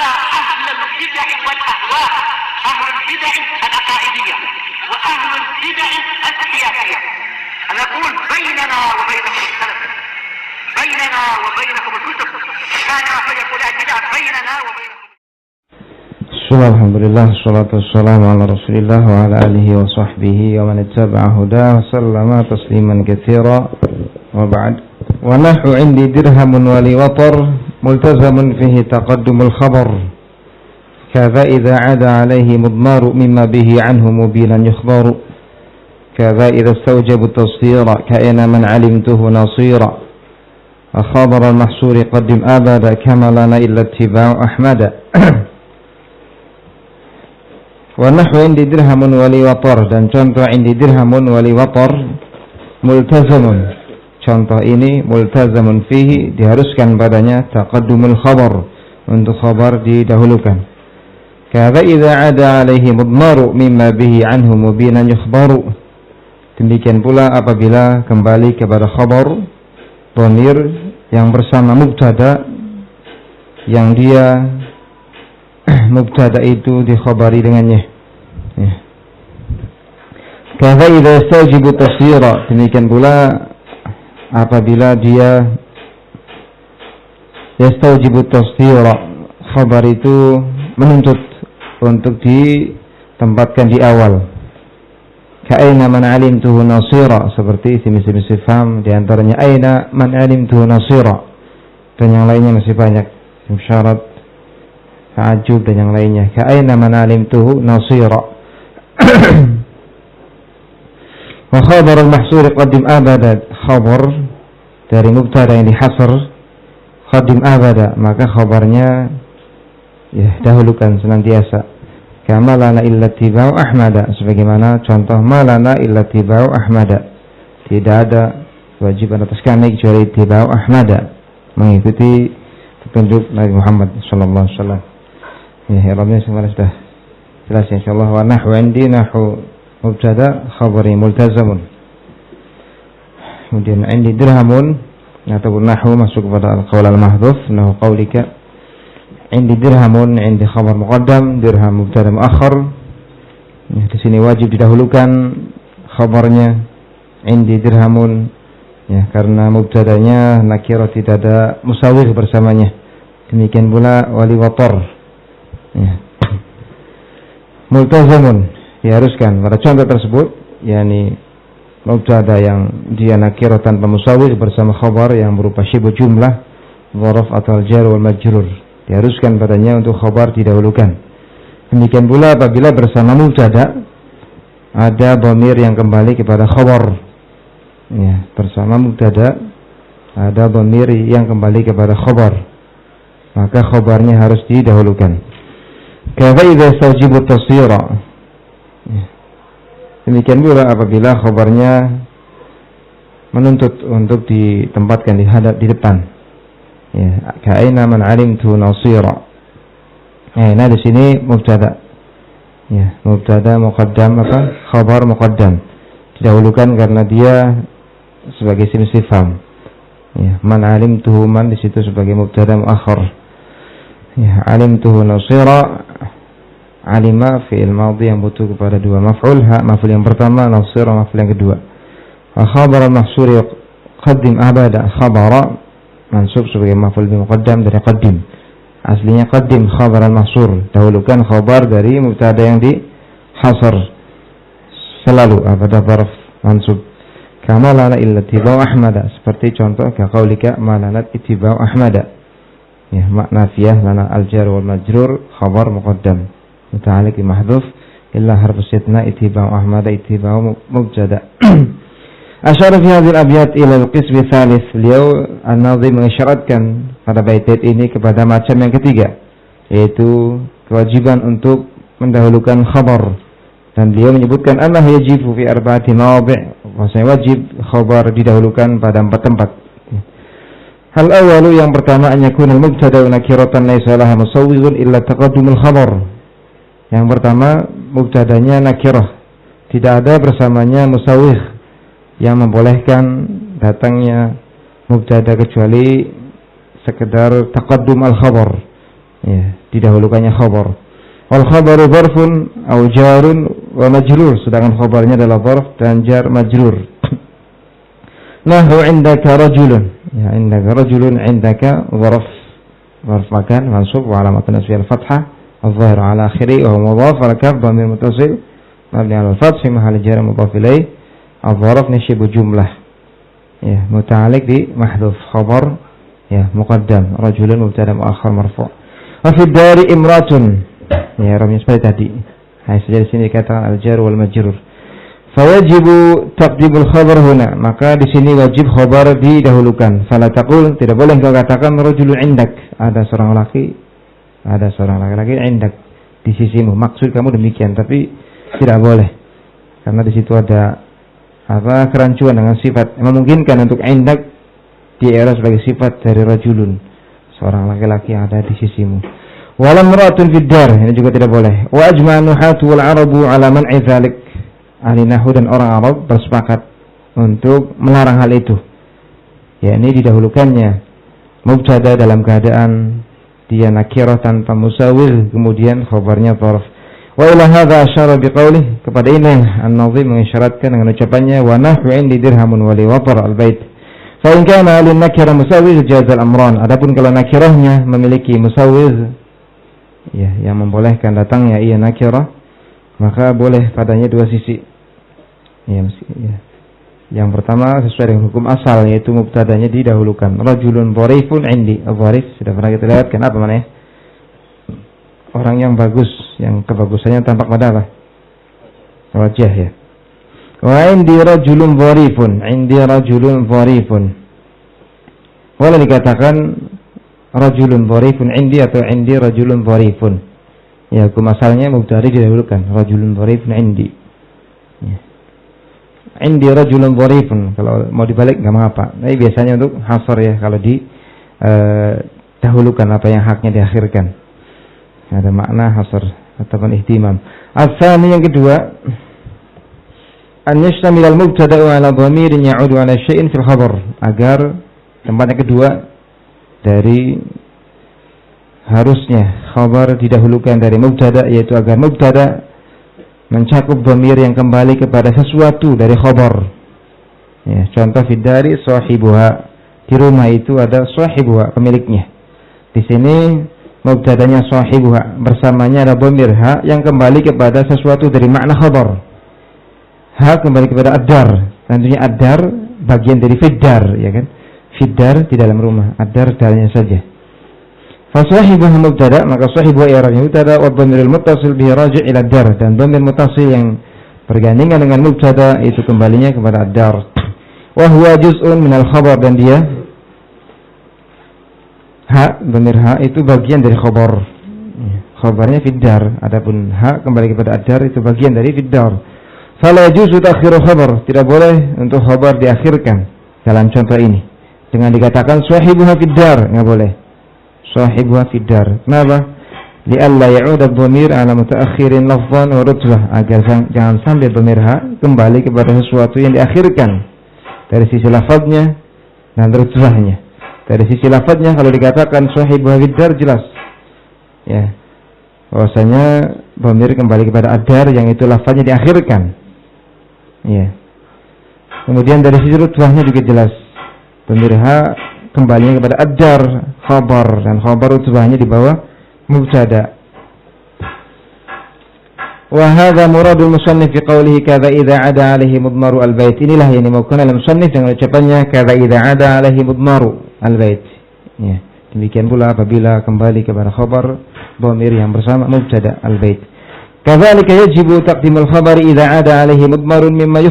على أهل البدع والأهواء، أهل البدع العقائدية وأهل البدع السياسية. أنا أقول بيننا وبينكم السلف، بيننا وبينكم الكتب، كان فيقول البدع بيننا وبينكم. Alhamdulillah, salatu wassalamu ala rasulillah wa ala alihi wa sahbihi wa man ittaba'a huda wa sallama tasliman katsira wa ba'd. Wa nahu indi dirhamun wa li watar multazamun fihi taqaddumul khabar kadza idza 'ada 'alaihi mudmaru mimma bihi 'anhu mubinan yukhbaru kadza idza istawjaba tasdira ka'ina man 'alimtuhu nasira wa khabara al-mahsuri qaddim abada kama lana illa ittiba'u ahmada. Wa nahwu indi dirhamun wali watar, dan contoh indi dirhamun wali watar multazamun. Contoh ini multazamun fihi, diharuskan padanya taqaddumul khabar, untuk khabar didahulukan. Kadza idza 'ada 'alaihi mudmaru mimma bihi 'anhu mubinan yukhbaru. Demikian pula apabila kembali kepada khabar dhamir yang bersama mubtada, yang dia mubtada itu dikhabari dengannya. Kadza idza yastajibu tasdira, demikian pula apabila dia yastajibu tasdira, khabar itu menuntut untuk ditempatkan di awal. Ka'aina man 'alimtuhu nasira, seperti isim-isim istifham, di antaranya aina man 'alimtuhu nasira, dan yang lainnya masih banyak, isim syarat, ta'ajjub dan yang lainnya. Ka'aina man 'alimtuhu nasira. Wa khabar al-mahsur qaddim abada, khabar dari mubtada yang dihasr qaddim abada, maka khabarnya ya dahulukan senantiasa. Kama lana illa tibau ahmada, sebagaimana contoh malana illa tibau ahmada, tidak ada kewajiban atas kami kecuali tibau ahmada, mengikuti petunjuk Nabi Muhammad sallallahu alaihi wasallam. Ya, Rabbnya semuanya sudah jelas insyaallah. Wa nahwu indi nahwu mubtada khabari multazamun. Kemudian indi dirhamun ataupun nahwu masuk kepada al-qaul al-mahdhuf, nahu qaulika. Indi dirhamun, indi khabar muqaddam, dirham mubtada muakhar. Ya, di sini wajib didahulukan khabarnya indi dirhamun, ya, karena mubtadanya nakirah, tidak ada musawwir bersamanya. Demikian pula wali watar. Ya. Multazamun, diharuskan pada contoh tersebut, yakni mubtada yang dia nakirah tanpa musawwir bersama khabar yang berupa syibu jumlah, dzaraf atau al-jar wal majrur, diharuskan padanya untuk khabar didahulukan. Demikian pula apabila bersama mubtada ada dhamir yang kembali kepada khabar, ya, bersama mubtada ada dhamir yang kembali kepada khabar, maka khabarnya harus didahulukan. Kadza idza yastajibu tasdira, demikian pula apabila khabarnya menuntut untuk ditempatkan di depan. Ya, ka'aina man 'alimtu nasira. Nah, di sini mubtada. Ya, mubtada muqaddam, khabar muqaddam. Didahulukan karena dia sebagai isim istifham. Ya, man 'alimtuhu, man di situ sebagai mubtada muakhar. Ya, 'alimtuhu nasira. Alima fi'il madhi yang butuh kepada dua maf'ul, ha maf'ul yang pertama, nasira maf'ul yang kedua. Wa khabar al-mahsur qaddim abada, khabara mansub sebagai maf'ul bi muqaddam dari qaddim. Aslinya qaddim khabar al-mahsur, dahulukan khabar dari mubtada yang dihasr selalu pada zarf mansub. Kama lana illa tibau ahmada, seperti contoh ka qaulika ma lana ittibau ahmada. Ya, makna fiyah lana al-jar wal majrur khabar muqaddam muta'alliq bi mahdhuf illa harf istithna ittiba'u ahmad ittiba'u mubtada. Asyara fi hadhihi al-abyat ila al-qism tsalits. Beliau an-nazim mengisyaratkan pada bait ini kepada macam yang ketiga, yaitu kewajiban untuk mendahulukan khabar, dan beliau menyebutkan annahu yajibu fi arba'ati mawadi', bahwasanya wajib khabar didahulukan pada 4 tempat. Hal awalu, yang pertama, an yakuna al-mubtada nakiratan laysa laha musawwirun illa taqaddumul khabar. Yang pertama, mubtadanya nakirah, tidak ada bersamanya musawwir yang membolehkan datangnya mubtada kecuali sekedar taqaddum al-khabar, Ya, didahulukannya khabar. Wal khabaru dzarfun aw jarun wa majrur, sedangkan khabarnya adalah dzarf dan jar majrur. Nahu indaka rajulun. Ya, indaka rajulun, indaka dzarf. Dzarf makan mansub wa alamatun nasbihi al-fathah adh-dhahir ala akhiri wa huwa mudhaf wal kaf dhamir muttasil mabni ala al-fath fi mahalli jar mudhaf ilayh. Adh-dzarf nisbu jumlah. Ya, muta'alliq bi mahdhuf khabar. Ya, muqaddam rajulun mubtada muakhar marfu'. Wa fi dari imratun. Ya, ramnya seperti tadi. Hai, saja di sini dikatakan al-jar wal majrur. Fawajibu taqdimul khabar huna, maka di sini wajib khabar didahulukan. Fala taqul, tidak boleh kau katakan rajulun indak, ada seorang laki indak di sisimu. Maksud kamu demikian, tapi tidak boleh. Karena di situ ada kerancuan dengan sifat yang memungkinkan untuk indak di era sebagai sifat dari rajulun, seorang laki-laki yang ada di sisimu. Walam ratun fid dar, ini juga tidak boleh. Wa ajma'an nuhatu wal arabu ala man'i dzalik. Ahli nahwu dan orang Arab bersepakat untuk melarang hal itu. Ya, ini didahulukannya mubtada dalam keadaan dia nakirah tanpa musawwir, kemudian khabarnya dzarf. Wa ila hadza asyara biqaulih, kepada ini An-Nazim mengisyaratkan dengan ucapannya wa nahwu indi dirhamun wa li watar al-bait. Fa in kana lin nakirah musawwir jaza al-amran. Adapun kalau nakirahnya memiliki musawwir, ya, yang membolehkan datangnya ia nakirah, maka boleh padanya dua sisi. Ya, ya. Yang pertama sesuai dengan hukum asal, yaitu mubtadanya didahulukan. Rajulun dharifun indi. Dharif sudah pernah kita lihatkan apa maknanya? Orang yang bagus, yang kebagusannya tampak pada apa? Wajah, ya. Wa indi rajulun dharifun. Indi rajulun dharifun. Boleh dikatakan rajulun dharifun indi atau indi rajulun dharifun. Ya, hukum asalnya mubtada didahulukan. Rajulun dharifun indi. Ya. Indi rajulun dharifun, kalau mau dibalik enggak mengapa. Tapi biasanya untuk hasr, ya, kalau dahulukan apa yang haknya diakhirkan. Ada makna hasr ataupun ihtimam. Asal yang kedua, an yashtamil al-mubtada'u ala dhamirin ya'udu ala syai'in fil khabar, agar tempat yang kedua dari harusnya khabar didahulukan dari mubtada, yaitu agar mubtada mencakup dhamir yang kembali kepada sesuatu dari khabar. Ya, contoh fidari sahibuha, di rumah itu ada sahibuha, pemiliknya. Di sini mubtadanya sahibuha, bersamanya ada dhamir ha yang kembali kepada sesuatu dari makna khabar. Ha kembali kepada ad-dar. Tentunya ad-dar bagian dari fiddar, ya kan? Fiddar di dalam rumah, ad-dar darnya saja. Fasahibuha mubtada, maka sahibuha i'rabnya mubtada wa dhamirul muttasil bihi raji' ila ad-dar, dan dhamir muttasil yang bergandingan dengan mubtada itu kembalinya kepada ad-dar. Wa huwa juz'un minal khabar, dan dia ha, dhamir ha itu bagian dari khabar. Khabarnya fiddar, adapun ha kembali kepada ad-dar itu bagian dari fiddar. Fala yajuzu ta'khiru khabar, tidak boleh untuk khabar diakhirkan dalam contoh ini dengan dikatakan sahibuha fiddar, enggak boleh. Sahibuha fiddar. Kenapa? Li'alla ya'uda ad-dhamir 'ala mutaakhirin lafdhan wa rutbah, agar jangan sampai dhamir ha kembali kepada sesuatu yang diakhirkan dari sisi lafadznya dan rutbahnya. Dari sisi lafadznya kalau dikatakan sahibuha fiddar jelas, ya, bahwasanya dhamir kembali kepada ad-dar yang itu lafadznya diakhirkan. Ya. Kemudian dari sisi rutbahnya juga jelas, dhamir ha kembalinya kepada ad-dar khabar, dan khabar rutbahnya di bawah mubtada. Wa hadza muradul musannif fi qawlihi kadza idza 'ada 'alaihi mudmaru al-bait. Inilah yang dimaukan oleh musannif dengan ucapannya kadza idza 'ada 'alaihi mudmaru al-bait. Ya, demikian pula apabila kembali kepada khabar dhamir yang bersama mubtada al-bait. Kadzalika yajibu taqdimul khabari idza 'ada 'alaihi mudmarun mimma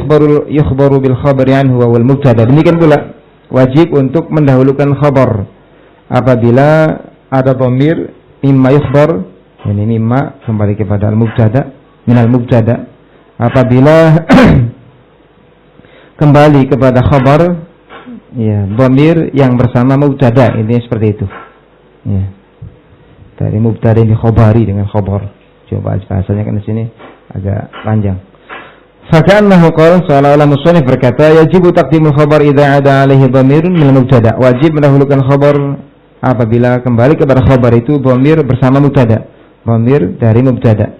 yukhbaru bil khabari anhu wa wal mubtada. Demikian pula wajib untuk mendahulukan khabar apabila ada dhamir mimma yukhbar, ini mimma kembali kepada al-mubtada, minal mubtada, apabila kembali kepada khabar, ya, dhamir yang bersama mubtada, ini seperti itu, ya, dari mubtada ini khabari dengan khabar. Coba bahasanya kan di sini agak panjang. Faka'annahu qala, seolah-olah musannif berkata yajibu taqdimul khabar idza 'ada 'alaihi dhamirun minal mubtada, wajib mendahulukan khabar apabila kembali kepada khabar itu dhamir bersama mubtada, dhamir dari mubtada.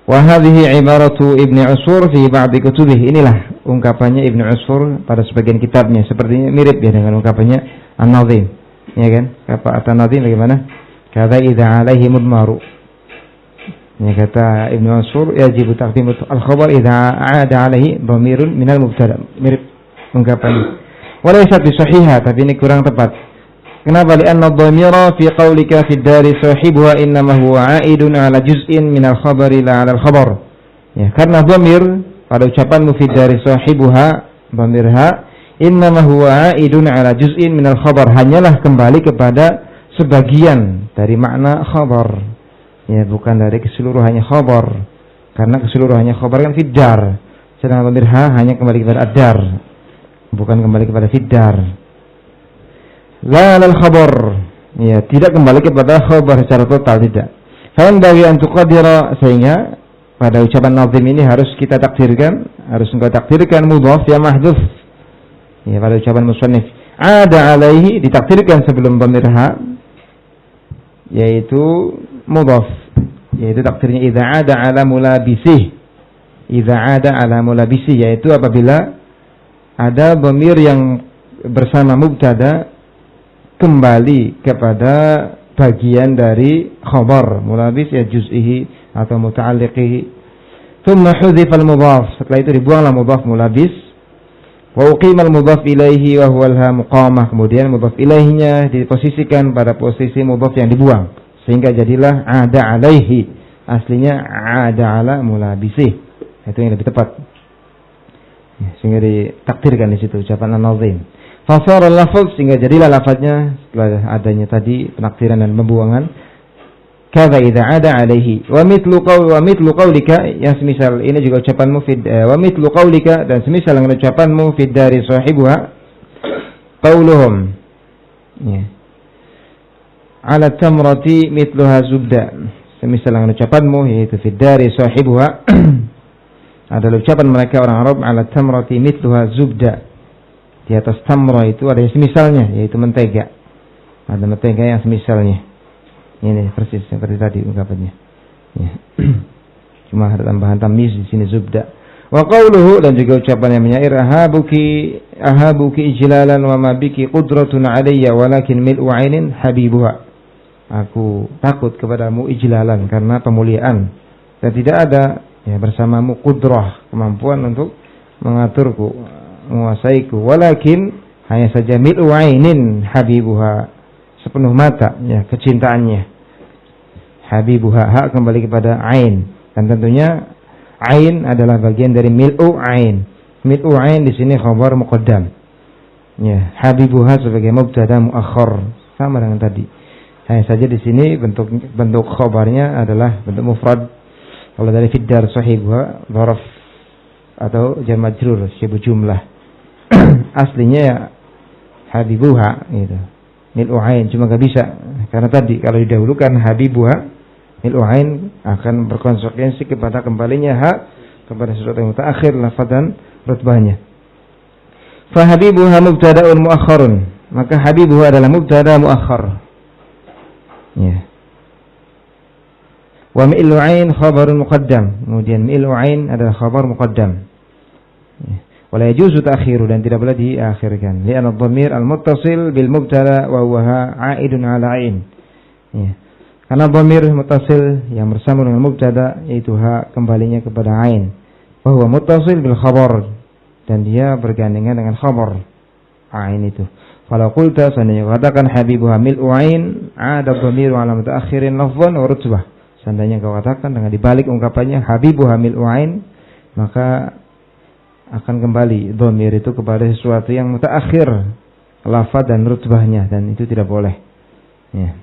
Wa hadhihi ibaratu Ibnu Usfur fi ba'd kutubih. Inilah ungkapannya Ibnu Usfur pada sebagian kitabnya, sepertinya mirip ya dengan ungkapannya An-Nazim. Ya kan? Kata An-Nazim bagaimana? Kata idza alaihi mudmaru. Ya, kata Ibnu Usfur yajibu taqdim al-khabar idza aada alaihi dhamirun minal mubtada. Mirip ungkapannya. Walaysat bisahihah, tapi ini kurang tepat. Kenapa? Li'anna dhamira fi qawlika fi dari sahibuha innama huwa a'idun ala juz'in minal khabari la 'ala al-khabar. Ya, karena dhamir pada ucapanmu fi dari sahibuha, dhamirha, innama huwa a'idun ala juz'in minal khabar, hanyalah kembali kepada sebagian dari makna khabar. Ya, bukan dari keseluruhannya khabar. Karena keseluruhannya khabar kan fiddar. Sedangkan dhamirha hanya kembali kepada ad-dar, bukan kembali kepada fiddar. La lal khabar, ya, tidak kembali kepada khabar secara total, tidak. Fan bagi untuk qadira, sehingga pada ucapan nazim ini harus kita takdirkan, harus engkau takdirkan mudhaf ya mahdhuf. Ya, pada ucapan musannif ada alaihi ditakdirkan sebelum dhamirha, yaitu mudhaf, yaitu takdirnya idza ada ala mulabisih. Idza ada ala mulabisih, yaitu apabila ada dhamir yang bersama mubtada kembali kepada bagian dari khabar, mulabis ya juz'ihi atau muta'alliqihi. Thumma hudhifa al-mudhaf, setelah itu dibuanglah mudhaf mulabis, wa uqima al-mudhaf ilaihi wa huwa al-ha muqamah, kemudian mudhaf ilaihinya diposisikan pada posisi mudhaf yang dibuang, sehingga jadilah ada alaihi, aslinya ada ala mulabisih. Itu yang lebih tepat, sehingga ditakdirkan di situ ucapan an-nazim. Fasara al-lafz, sehingga jadilah lafadznya setelah adanya tadi penakdiran dan pembuangan. Kadza idza ada alaihi wa mithlu qaulika, yang semisal ini juga ucapanmu wa mithlu qaulika, dan semisal dengan ucapanmu fi dari sahibuha qauluhum, ya, ala tamrati mithluha zubda. Semisal dengan ucapanmu yaitu fi dari sahibuha adalah ucapan mereka orang Arab, ala tamrati mithluha zubda. Di atas tamra itu ada yang semisalnya, yaitu mentega. Ada mentega yang semisalnya. Ini persis seperti tadi ungkapannya. Ya. Cuma ada tambahan tamyiz di sini zubda. Wa qauluhu, dan juga ucapan yang menyair ahabuki ijlalan wa ma biki qudratun alayya walakin mil'u 'ainin habibuha. Aku takut kepadamu ijlalan, karena pemuliaan, dan tidak ada ya bersamamu qudrah, kemampuan untuk mengaturku, menguasaiku, walakin hanya saja mil'u 'ainin habibuha, sepenuh mata ya kecintaannya. Habibuha, hak kembali kepada ain, dan tentunya ain adalah bagian dari mil'u 'ain. Mil'u 'ain di sini khabar muqaddam. Ya, habibuha sebagai mubtada muakhar, sama dengan tadi. Hanya saja di sini bentuk khabarnya adalah bentuk mufrad. Kalau dari fiddar sahibuha dzaraf atau jar majrur sibuk jumlah. Aslinya ya habibuha gitu, mil'u 'ain, cuma gak bisa karena tadi kalau didahulukan habibuha, mil'u 'ain akan berkonsekuensi kepada kembalinya hak kepada sesuatu yang mutaakhir lafaz dan rutbahnya. Fa habibuha mubtada'un muakhkharun, maka habibuha adalah mubtada muakhkhar. Ya. Wa mil'u 'ain khabarun muqaddam, kemudian mil'u 'ain adalah khabar muqaddam. Ya. Wala yajuzu ta'khiru, dan tidak boleh diakhirkan. Li'anna dhamir al-muttasil bil mubtada wa huwa 'aidun 'ala 'ain. Ya. Karena dhamir muttasil yang bersama dengan mubtada yaitu ha kembalinya kepada ain. Wa huwa muttasil bil khabar, dan dia bergandengan dengan khabar ain itu. Kalau qulta, seandainya katakan habibuha mil'u 'ain, 'ada dhamiru 'ala mutaakhirin lafdhan wa rutbah. Seandainya kau katakan dengan dibalik ungkapannya habibuha mil'u 'ain, maka akan kembali dhamir itu kepada sesuatu yang mutaakhir lafaz dan rutbahnya, dan itu tidak boleh. Ya.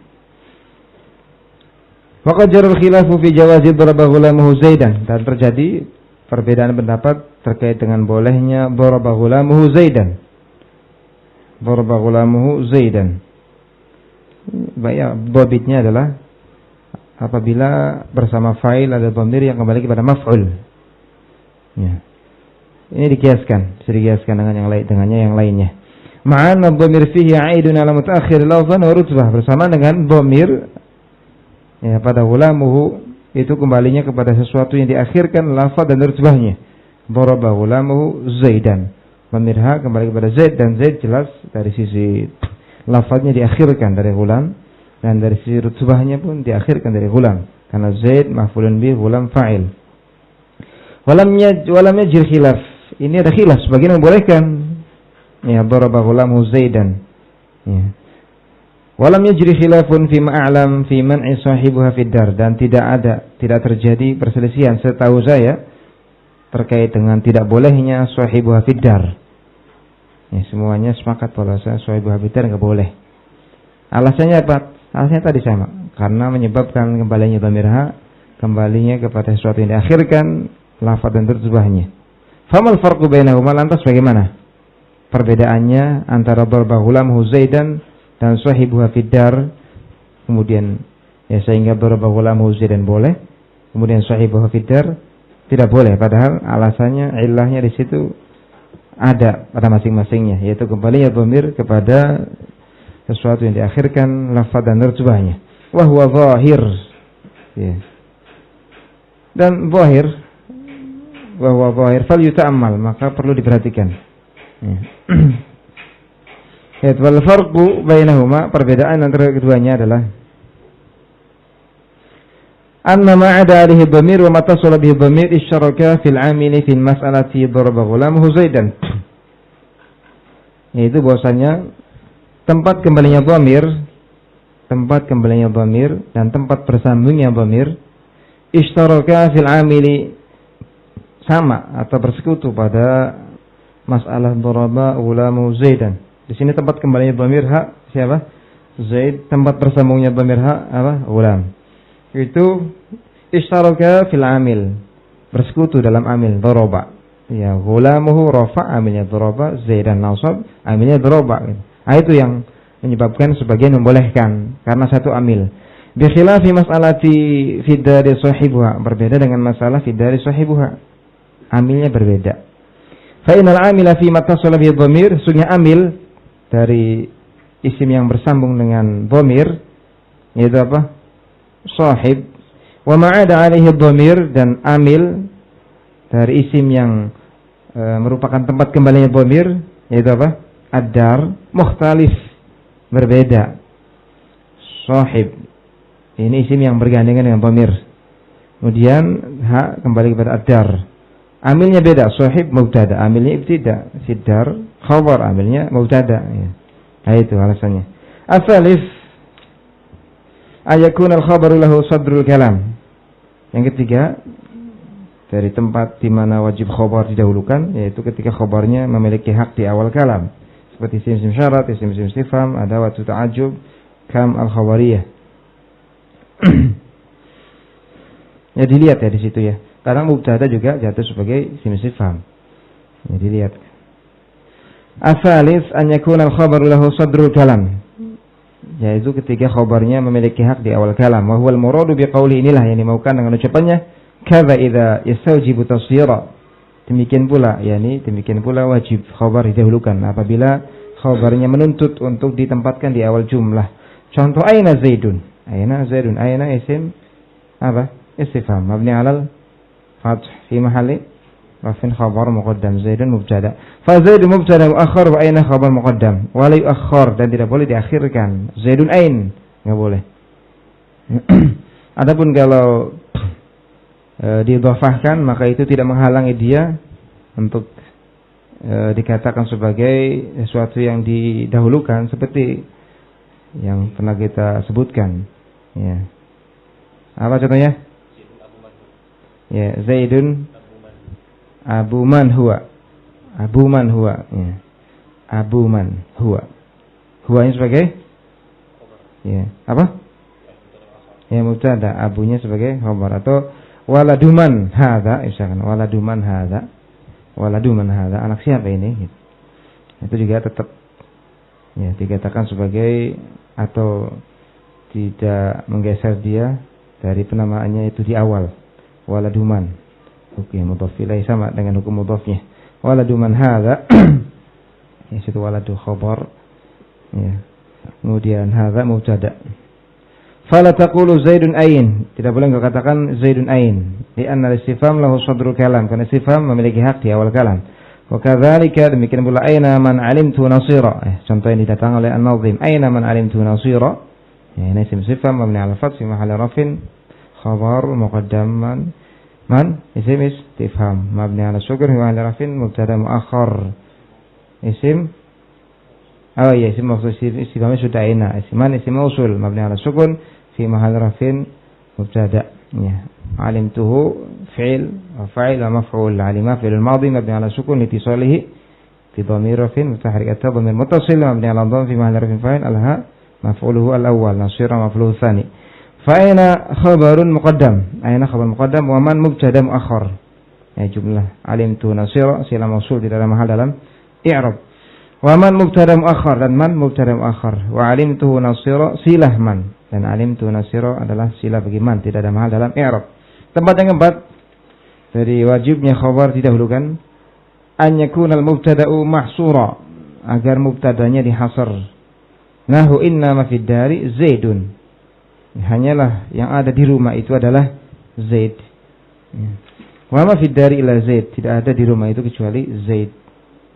Waqad jara al-khilafu fi jawazi daraba ghulamuhu Zaidan, dan terjadi perbedaan pendapat terkait dengan bolehnya daraba ghulamuhu Zaidan. Daraba ghulamuhu Zaidan. Baik, dhabitnya adalah apabila bersama fa'il ada dhamir yang kembali kepada maf'ul. Ya. Ini dikiaskan, bisa dikiaskan dengan yang lain, dengannya yang lainnya. Ma'anna dhamir fihi 'aidun 'ala mutaakhir lafzan wa rutbah, bersama dengan dhamir ya pada ghulamuhu itu kembalinya kepada sesuatu yang diakhirkan lafaz dan rutbahnya. Daraba ghulamuhu Zaidan. Dhamir ha kembali kepada Zaid, dan Zaid jelas dari sisi lafaznya diakhirkan dari ghulam, dan dari sisi rutbahnya pun diakhirkan dari ghulam, karena Zaid maf'ulun bih, ghulam fa'il. Walam yajri khilaf. Ini ada khilaf, sebagian membolehkan ya daraba ghulamu Zaidan. Ya. Walam yajri khilafun fi ma'lam fi man'i sahibuha fid dar, dan tidak terjadi perselisihan setahu saya terkait dengan tidak bolehnya sahibuha fid dar. Ya, semuanya sepakat bahwa sahibuha fid dar enggak boleh. Alasannya apa? Alasannya tadi sama, karena menyebabkan kembalinya dhamir ha kembalinya kepada sesuatu yang diakhirkan lafaz dan rutbahnya. Famal farqu bainahuma, lantas bagaimana perbedaannya antara darba ghulamuhu Zaidan dan sahibuha fid dar? Kemudian ya sehingga darba ghulamuhu Zaidan boleh, kemudian sahibuha fid dar tidak boleh, padahal alasannya, ilahnya di situ ada pada masing-masingnya, yaitu kembalinya dhamir kepada sesuatu yang diakhirkan lafaz dan rutbahnya. Wa huwa zahir. Ya. Dan zahir, wa huwa zahir fal yuta'ammal, maka perlu diperhatikan. Ya, wal farqu bainahuma, perbedaan antara keduanya adalah anna ma 'ada alihi dhamir wa ma tasala bihi dhamir isyraka fil 'amili fil mas'alati daraba ghulamuhu Zaidan. Yaitu bahwasanya tempat kembalinya dhamir dan tempat bersambungnya dhamir isyraka fil 'amili, sama atau bersekutu pada masalah daraba ghulamu Zaidan. Di sini tempat kembalinya dhamir ha siapa? Zaid. Tempat bersambungnya dhamir ha apa? Ghulam. Itu istaraka fil amil, bersekutu dalam amil daraba. Ya, ghulamuhu rafa, amilnya daraba, Zaidan nasab, amilnya daraba. Nah, itu yang menyebabkan sebagian membolehkan karena satu amil. Bi khilafi mas'alati fi dari sahibuha, berbeda dengan masalah fi dari sahibuha. Amilnya berbeda. Fa inal amila fi mattasala bihi dhamir, sungguh amil dari isim yang bersambung dengan dhamir yaitu apa? Sahib. Wa ma'ada alaihi dhamir, dan amil dari isim yang merupakan tempat kembalinya dhamir yaitu apa? Ad-dar, mukhtalif, berbeda. Sahib ini isim yang bergandengan dengan dhamir. Kemudian ha kembali kepada ad-dar. Amilnya beda, sahib mubtada, amilnya ibtida, sidar khabar, amilnya mubtada ya. Nah, itu alasannya. Asalif ayakun al-khabaru lahu sadrul kalam. Yang ketiga, dari tempat di mana wajib khabar didahulukan, yaitu ketika khabarnya memiliki hak di awal kalam, seperti isim syarat, isim istifham, adawat ta'ajjub, kam al-khabariyah. Ya, dilihat ya di situ ya. Karena mubtada juga jatuh sebagai isim istifham. Ya, dilihat. Asalis an yakuna al-khabaru lahu sadrul kalam, yaitu ketika khabarnya memiliki hak di awal kalam. Wa huwal muradu biqauli, inilah yang dimaukan dengan ucapannya kadza idza yastawjibu tasghira. Demikian pula wajib khabar didahulukan apabila khabarnya menuntut untuk ditempatkan di awal jumlah. Contoh aina Zaidun. Aina isim apa? Istifham mabni 'alal fath fi mahalli rafin khabar muqaddam. Zaidun mubtada. Fa Zaidun mubtada muakhkhar wa aina khabar muqaddam. Wa la yuakhkhar, dan tidak boleh diakhirkan. Zaidun ain, enggak boleh. Adapun kalau didhafahkan, maka itu tidak menghalangi dia untuk dikatakan sebagai sesuatu yang didahulukan, seperti yang pernah kita sebutkan ya. Apa contohnya? Ya, Zaidun Abu man huwa. Ya. Abu man huwa. Huwanya sebagai ya, apa? Ya, mubtada, abunya sebagai khabar. Atau waladuman hadza, misalkan waladuman hadza. Anak siapa ini? Itu juga tetap ya dikatakan sebagai, atau tidak menggeser dia dari penamaannya itu di awal. Waladuman. Hukum mudhaf ilaih sama dengan hukum mudhafnya. Waladuman hadza Ya, situ waladu khabar. Ya. Kemudian hadza mubtada. Fala taqulu Zaidun ain. Tidak boleh engkau katakan Zaidun ain. Li'anna al-istifham lahu sadrul kalam. Karena istifham memiliki hak di awal kalam. Wa kadzalika demikian pula aina man alimtu nasira. Contoh yang didatangkan oleh An-Nazim. Aina man alimtu nasira. Ya, ini isim istifham mabni 'ala al-fath fi mahalli raf'in khabar muqaddam man isim istifham mabni 'ala sukr fi mahalli raf'in mubtada muakhar. Isim isim mausul istifhamnya sudah aina. Isim mausul mabni 'ala sukun fi mahalli raf'in mubtada. Ya. Alimtuhu fi'il wa fa'il wa maf'ul. Alima fi'il madhi mabni 'ala sukun litisalihi fi dhamir raf'in mutaharrik atau dhamir muttasil mabni 'ala dhamm fi mahalli raf'in fa'il al-ha maf'uluhu al-awwal nasira maf'uluhu tsani. Fa aina khabarun muqaddam. Aina khabar muqaddam wa man mubtada muakhar. Ya, jumlah alimtu nasira sila mausul di dalam mahal dalam i'rab. Wa man mubtada muakhar dan man mubtada muakhar. Wa alimtuhu nasira silah man. Dan alimtu nasira adalah silah bagi man, tidak ada mahal dalam i'rab. Tempat yang keempat dari wajibnya khabar didahulukan an yakunal mubtada'u mahsura, agar mubtadanya dihasar. Nahu inna ma fid dari Zaidun. Hanyalah yang ada di rumah itu adalah Zaid. Wa ma fid dari illa Zaid, tidak ada di rumah itu kecuali Zaid.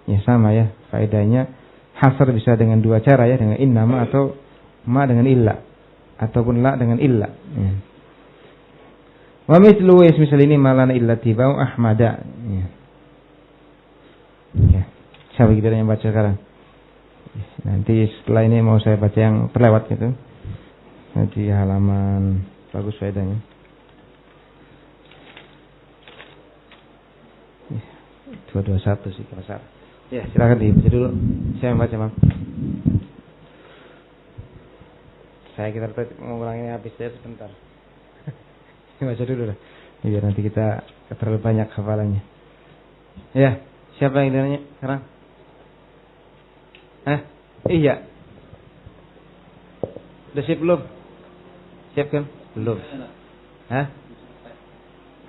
Ya sama ya, faedahnya hasar bisa dengan dua cara ya, dengan inna ma atau ma dengan illa ataupun la dengan illa. Ya. Wa mithlu misal ini malana illa tibau ahmada. Ya. Ya. Siapa kita yang baca sekarang? Nanti setelah ini mau saya baca yang terlewat gitu. Nanti halaman bagus faedahnya. 221 sih kalau salah. Ya, silakan dibaca dulu. Saya membaca, Mam. Kita mengulangi habis ya sebentar. Baca dulu lah. Biar nanti kita terlalu banyak hafalannya. Ya, siapa yang nanya sekarang? Iya. Udah siap belum? Siap kan? Belum.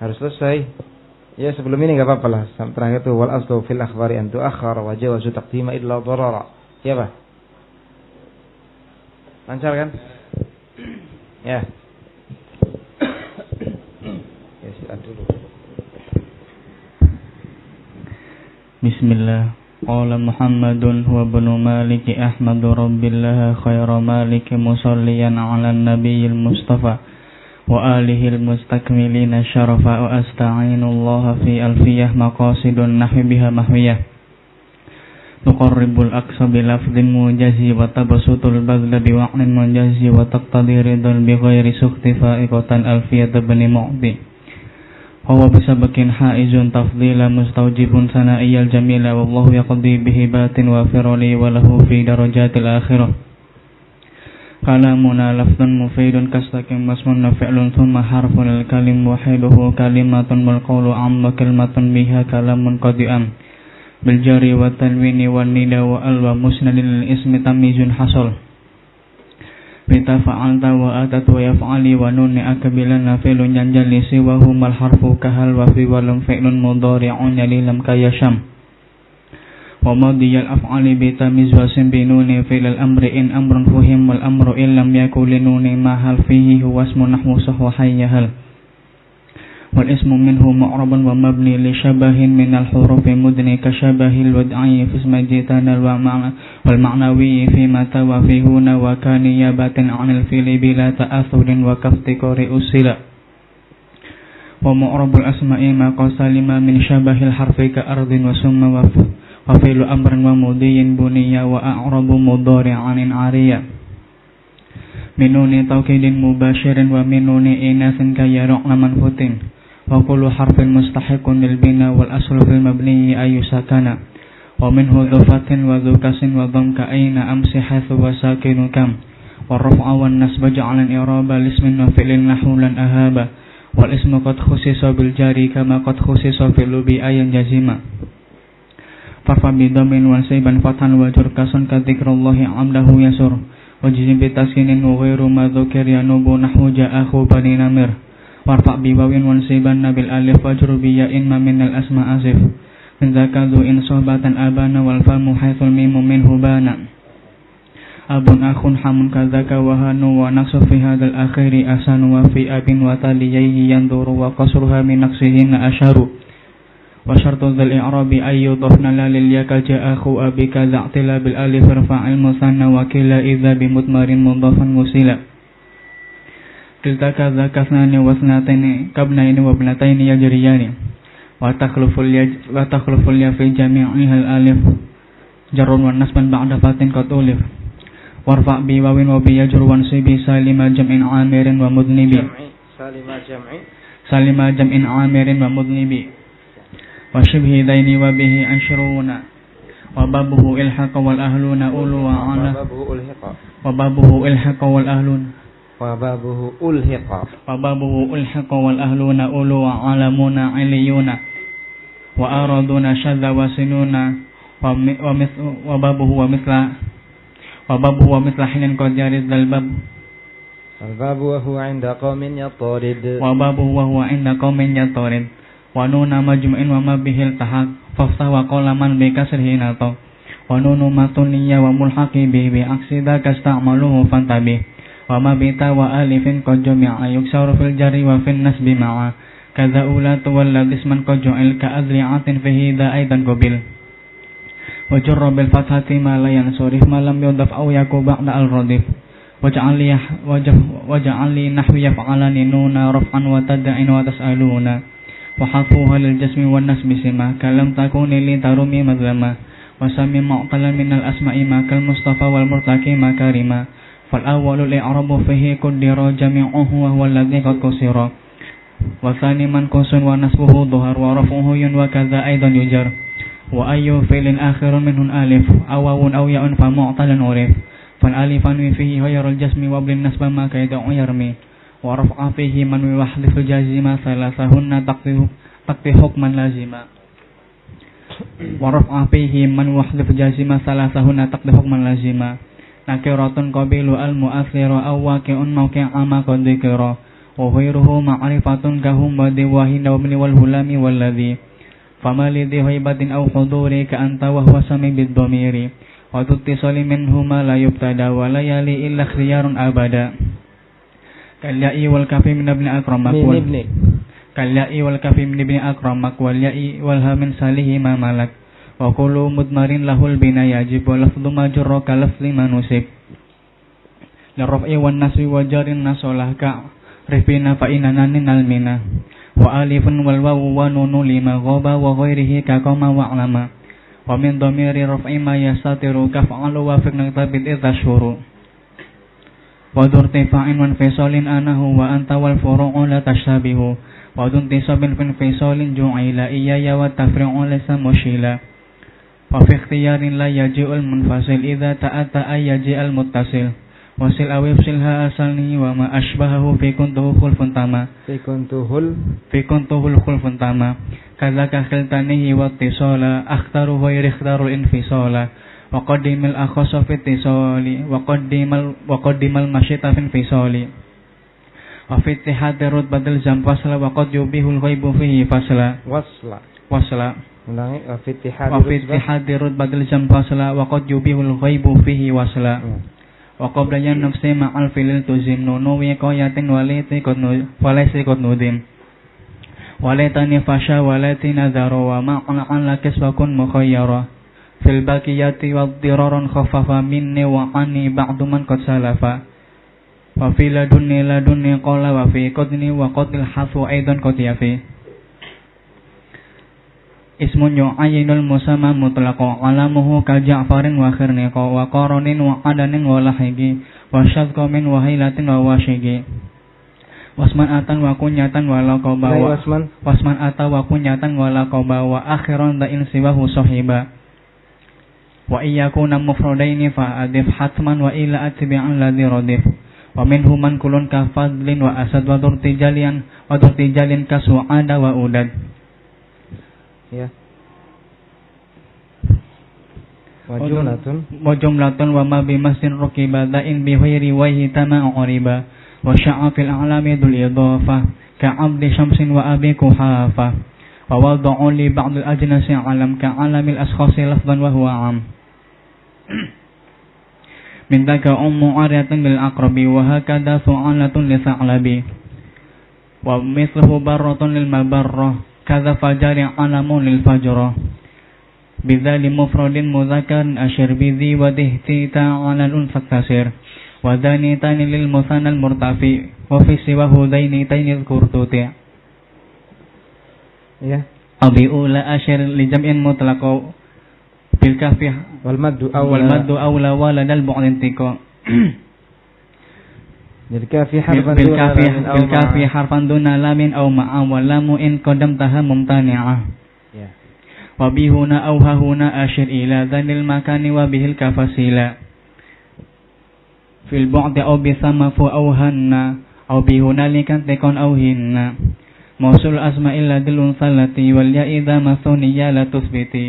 Harus selesai. Ya sebelum ini enggak apa-apa lah. Terakhir itu wal aslu fil akhbari an tu'akhkhar wa jawazu taqdima illa darara. Siapa? Lancar kan? Ya. Ya silakan dulu. Bismillah. Qala Muhammadun huwa ibnu Malik Ahmadu Rabbillah khairu Malik musalliyan ala nabiyil Mustafa wa alihi al-mustakmilina syarafa wa asta'inullaha fi alfiyah maqasidun nahwi biha mahwiyah tuqarribul aqsa bilafdhin mujazi wa tabasutul badla biwa'nin mujazi wa taqtadi ridal bighairi sukti fa'iqatan alfiyat ibn mu'di huwa bisabakin haizun tafdila mustawjibun sana'iyal jamila wallahu yaqdi bihi batin wa firali wa lahu fi darajatil akhirah kalamuna lafdun mufidun kastakim masmun fi'lun thumma harfun al-kalim wahiduhu kalimatun wal qawlu amma kalimatun biha kalamun qadi'am bil jari wa tanwini wan nida wa alwa musnadil ismi tamizun hasal bita fa'alta wa atat wa yaf'ali wa nunni akabilan nafilun yanjali siwahu mal harfu kahal wa fi walum fi'lun mudhari'un yalilam kayasham wa madiyal af'ali bita mizwasin binuni fi'lal amri in amrun fuhim wal amru illam yakulinuni mahal fihi huwa ismu nahwu sahwa hayyahal wal ismu minhu mu'rabun wa mabni li shabahin minal hurufi mudni kashabahil wad'i fi ismi jitana wal ma'nawi fi ma tawa fi huna wa kaniyabatin 'anil fi'li bila ta'athurin wa kaftikari usila wa mu'rabul asma'i ma qasalima min shabahil harfi ka ardin wa summa wa fi'lu amrin wa mudiyin buniya wa a'rabu mudhari'anin 'ariya minuni tawkidin mubashirin wa minuni inasin kayara'na manfutin wa kullu harfin mustahiqun lil bina wal aslu fil mabni ayu sakana wa minhu dhufatin wa dhukasin wa dhamka aina amsi hathu wa sakinu kam wa raf'a wan nasba ja'alan i'raba lismin wa fi'lin nahulan ahaba wal ismu qad khusisa bil jari kama qad khusisa fil lubi ayan jazima farfa bidamin wa sayban fathan wa jurkasun ka dzikrullahi amdahu yasur wa jizim bitaskinin wa ghairu ma dzukir yanubu nahu ja'ahu bani namir warfa' biwawin wan sayban nabil alif wajru bi ya'in ma minal asma asif من ذاك ذو إن صحبة أبانا والفم حيث الميم منه بانا أب أخ حم كذاك وهن ونقص في هذا الأخير أحسن وفي أب وتاليه ينظر وقصرها من نقصهن أشهر وشرط ذا الإعراب أن يضفن لا للياك جاء أخو أبي كذا اعتلا بالألف ارفع المثنى وكلا إذا بمضمر مضافا مسلا كلتا كذا كاثنان واثنتين كابنين وابنتين يجريان وتخلف الياء في جميعها الألف جر والنصبا بعد فات قد أولف وارفع بواو وبيجر وانصب سالم جمع عامر ومذنب سالم جمع عامر ومذنب وشبه ذين وبه أنشرون وبابه إلحق والأهلون أولو وعلا وبابه إلحق والأهلون وبابه ألحق والأهلون أولو وعلمون عليون وأرادون شذ وسنون وبابه ومثل حين قد يرد الباب وهو عند قوم يطارد وبابه وهو عند قوم يطارد ونون مجمع وما به التحق فافتح وقال من بكسره نطق ونون متنية وملحق به بعكس ذاك استعمله فانتبه وما بتا وألف قد جمع يكسر في الجر وفي النسب معا كذا أولى تولد اسما قد جعل كأذرعة فيه ذا أيضا قبل وجر بالفتحة ما لا ينصرف ما لم يضف أو يكو بعد الردف وجعل لي نحو يفعلن نون رفعا وتدع وتسألون وحذفها للجسم والنسب سما كلم تكون لي ترمي مظلمة وسمي معطلا من الأسماء ما كالمصطفى والمرتكي مكارما فالأول الإعراب فيه قدر جميعه وهو الذي قد قصر والثاني منقوص ونسبه ظهر ورفعه وكذا أيضا يجر وأي فعل آخر منه ألف أو واو أو ياء فمعطلا عرف فالألفان فيه غير الجسم وابل النسب ما كيدع يرمي ورفع فيه من وحذف الجازم ثلاثهن تقضي حكما لازما ورفع فيه من وحذف الجازم ثلاثهن تقضي حكما لازما نكرة قبيل المؤثر أو واقع موقع ما قد ذكر وغيره معرفة كهم ودواهن وابن والهلام والذي فما لذي هيبة أو حضور كأنت وهو سمي بالضمير وتتصل منهما لا يبتدى ولا يلي إلا اختيار أبدا كالياء والكاف من ابن أكرمك كالياء والكاف من ابن أكرمك والياء والها من ساله ما ملك وكل مضمر له البناء يجب ولفظ ما جر كلفظ ما نسب للرفع والنسب وجر النصله كعرفنا فإننا نلمنا وألف والواو ونون لما غاب وغيره كقوم وعلما ومن ضمير رفع ما يستتر كفعل وفق نكتبت إذا شهر وذو ارتفاع وانفصال أنه وأنت والفروع لا تشتبه وذو انتصاب في انفصال جعل إياي والتفريع ليس مشيلا وفي اختيار لا يجيء المنفصل إذا تأتى أن يجيء المتصل وصل أو يفصلها أصلني وما أشبهه في كنته خلف تما في كنته الخلف تما كذاك خلتانه واتصالا أختار غير اختار الانفصال وقدم الأخص في اتصال وقدم المشيط في انفصال وفي اتحاد الرتبة الزم فصل وقد يبيه الغيب فيه فصلا وصلا وفي اتحاد الرتبة الزم فصل وقد يبيه الغيب فيه وصلا وقبل النفس مع الفعل تزم نون وقاية وليس قد ندم وليتني فشا وليتني نذر وما على كسب كن مخيرا في الباقيات والضرار خفف مني وعني بعض من قد سلف وفي لدني قال وفي قدني وقد الحث أيضا قد يفي اسم يعين المسمى مطلق علامه كجعفر وخرنق وقارن وعدن ولحق وشذق من وهيلة وواشق wasman atan wa kunyatan wa laqaba wasman ata wa kunyatan wa laqaba wa akhiran da'in siwahu sahiba wa iyakuna mufradaini fa adif hatman wa ila atbi'an ladhi radif wa minhum man kulun ka fadlin wa asad wa durtijalin ka su'ada wa udad ya wa jumlatun wa ma bimasin rukiba da'in bi ghairi wayhi tama'uriba wa sya'a fil a'lami dul idhafah ka'abdi syamsin wa abi kuhafa فوضعوا لبعض الأجناس علم كعلم الأشخاص لفظا وهو عام من ذاك عارية للأقرب وهكذا ثعالة لثعلب ومثله برة للمبرة كذا فجر علم للفجرة بذال مفرد مذكر أشر بذي وده على الأنثى التسير وذانيتان للمثنى المرتفع وفي سواه ذينيتين اذكر تطيع ya. أبي أولى أشر لجمع مطلق بالكاف والمد أولى ولد البعد انتقاء بالكاف حرفا دون لام أو مع ولام إن قدمتها ممتنعة وبه هنا أو ها هنا أشر إلى ذن المكان وبه الكفسيلة في البعد أو بثم فو أو هن أو بهنالك تكون أو هن موصول أسماء إلا دلنسى التي والياء إذا مثنية لا تثبتي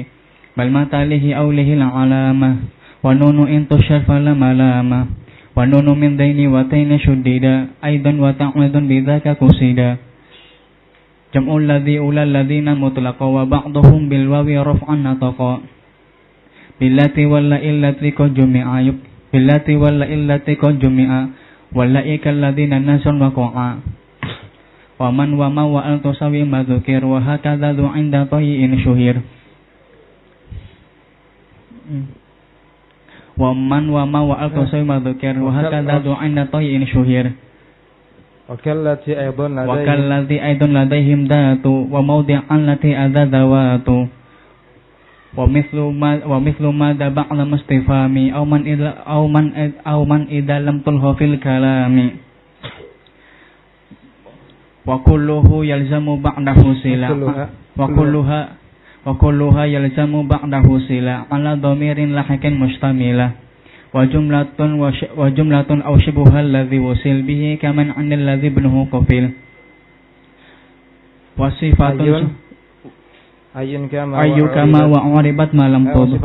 بل ما تاليه أو له العلامة ونون إن تشر فلا ملامة ونون من دين وتين شديدا أيضا وتعمد بذاك كسيدا جمع الذي أولى الذين مطلقا وبعضهم بالواو رفعا نطقا بالتي ولا إلتي قد جمع بالتي ولا إلتي قد جمع واللائك الذين نسوا وقعا ومن وما وأل تساوي ما ذكر وهكذا ذو عند طيء شهير ومن وما وأل تساوي ما ذكر وهكذا ذو عند طيء شهير وكالذي أيضا لديهم ذات وموضع التي أذى ذوات ومثل ماذا بعد مستفهام أو من إذا لم تله في الكلام وكله يلزم بعده صلة وكلها يلزم بعده صلة على ضمير لاحق مشتملة وجملة أو شبه الذي وصل به كمن عن الذي ابنه قفل وصفات أي كما وعربت ما لم تضف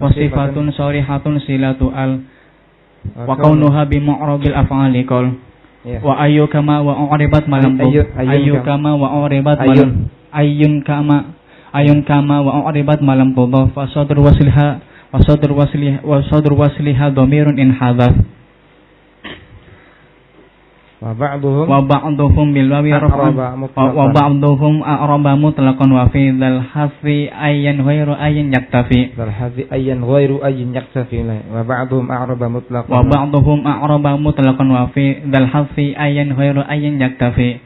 وصفات صريحة صلة ال وكونها بمعرب الأفعال قل وأي كما وعربت ما لم تضف أي كما وعربت ما لم أي كما وعربت ما لم تضف وصدر وصلها ضمير إن حذف وبعضهم بالواو رفعا وبعضهم أعرب مطلقا وفي ذا الحذف أي غير أي يكتفي وبعضهم أعرب مطلقا وفي ذا الحذف أي غير أي يكتفي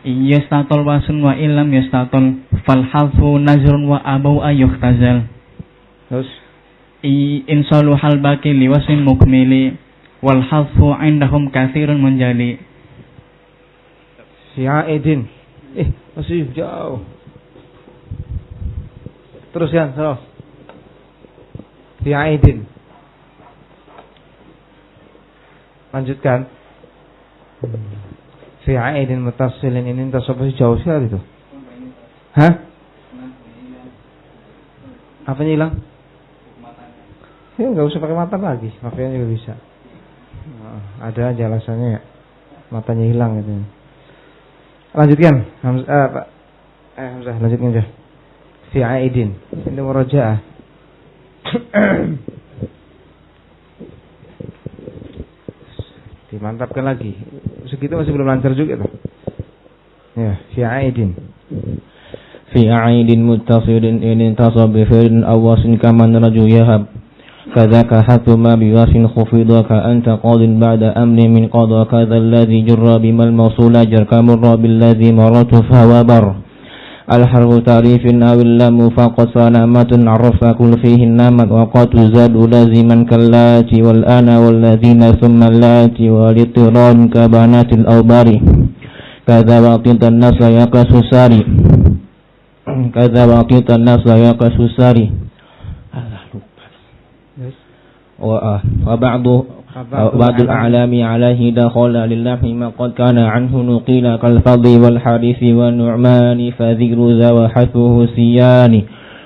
يستطل وصل وإن لم يستطل فالحذف نزر وأبو أن يختزل إن صلح الباقي لوصل مكمل والحذف عندهم كثير منجلي في عائد masih jauh terus ya terus fi aidin lanjutkan fi aidin mutasilin ini tasawuf jauh sekali tuh apanya hilang ya nggak usah pakai mata lagi makanya juga bisa. Ada aja alasannya ya. Matanya hilang gitu. Lanjutkan Hamzah Hamzah lanjutkan aja. Fi aidin. Ini murajaah. Dimantapkan lagi. Segitu masih belum lancar juga tuh. Ya, fi aidin. Fi aidin muttasilin in tasab bi fi'lin aw wasin kama raju yahab. كذاك حثما بواس خفض كأنت قاض بعد أمن من قضى كذا الذي جر بما الموصول جر كمر بالذي مرت فهو بر الحرف تعريف أو اللام فقط سلامة عرفت كل فيه النامت وقد تزاد لازما كاللاتي والآن والذين ثم اللاتي والاضطرار كبنات الأوبار كذا وقت الناس يكسساري كذا وقت الناس يكسساري وبعض الأعلام عليه دخل لله ما قد كان عنه نقيل كالفضل والحارث والنعمان فذكر ذا وحثه سيان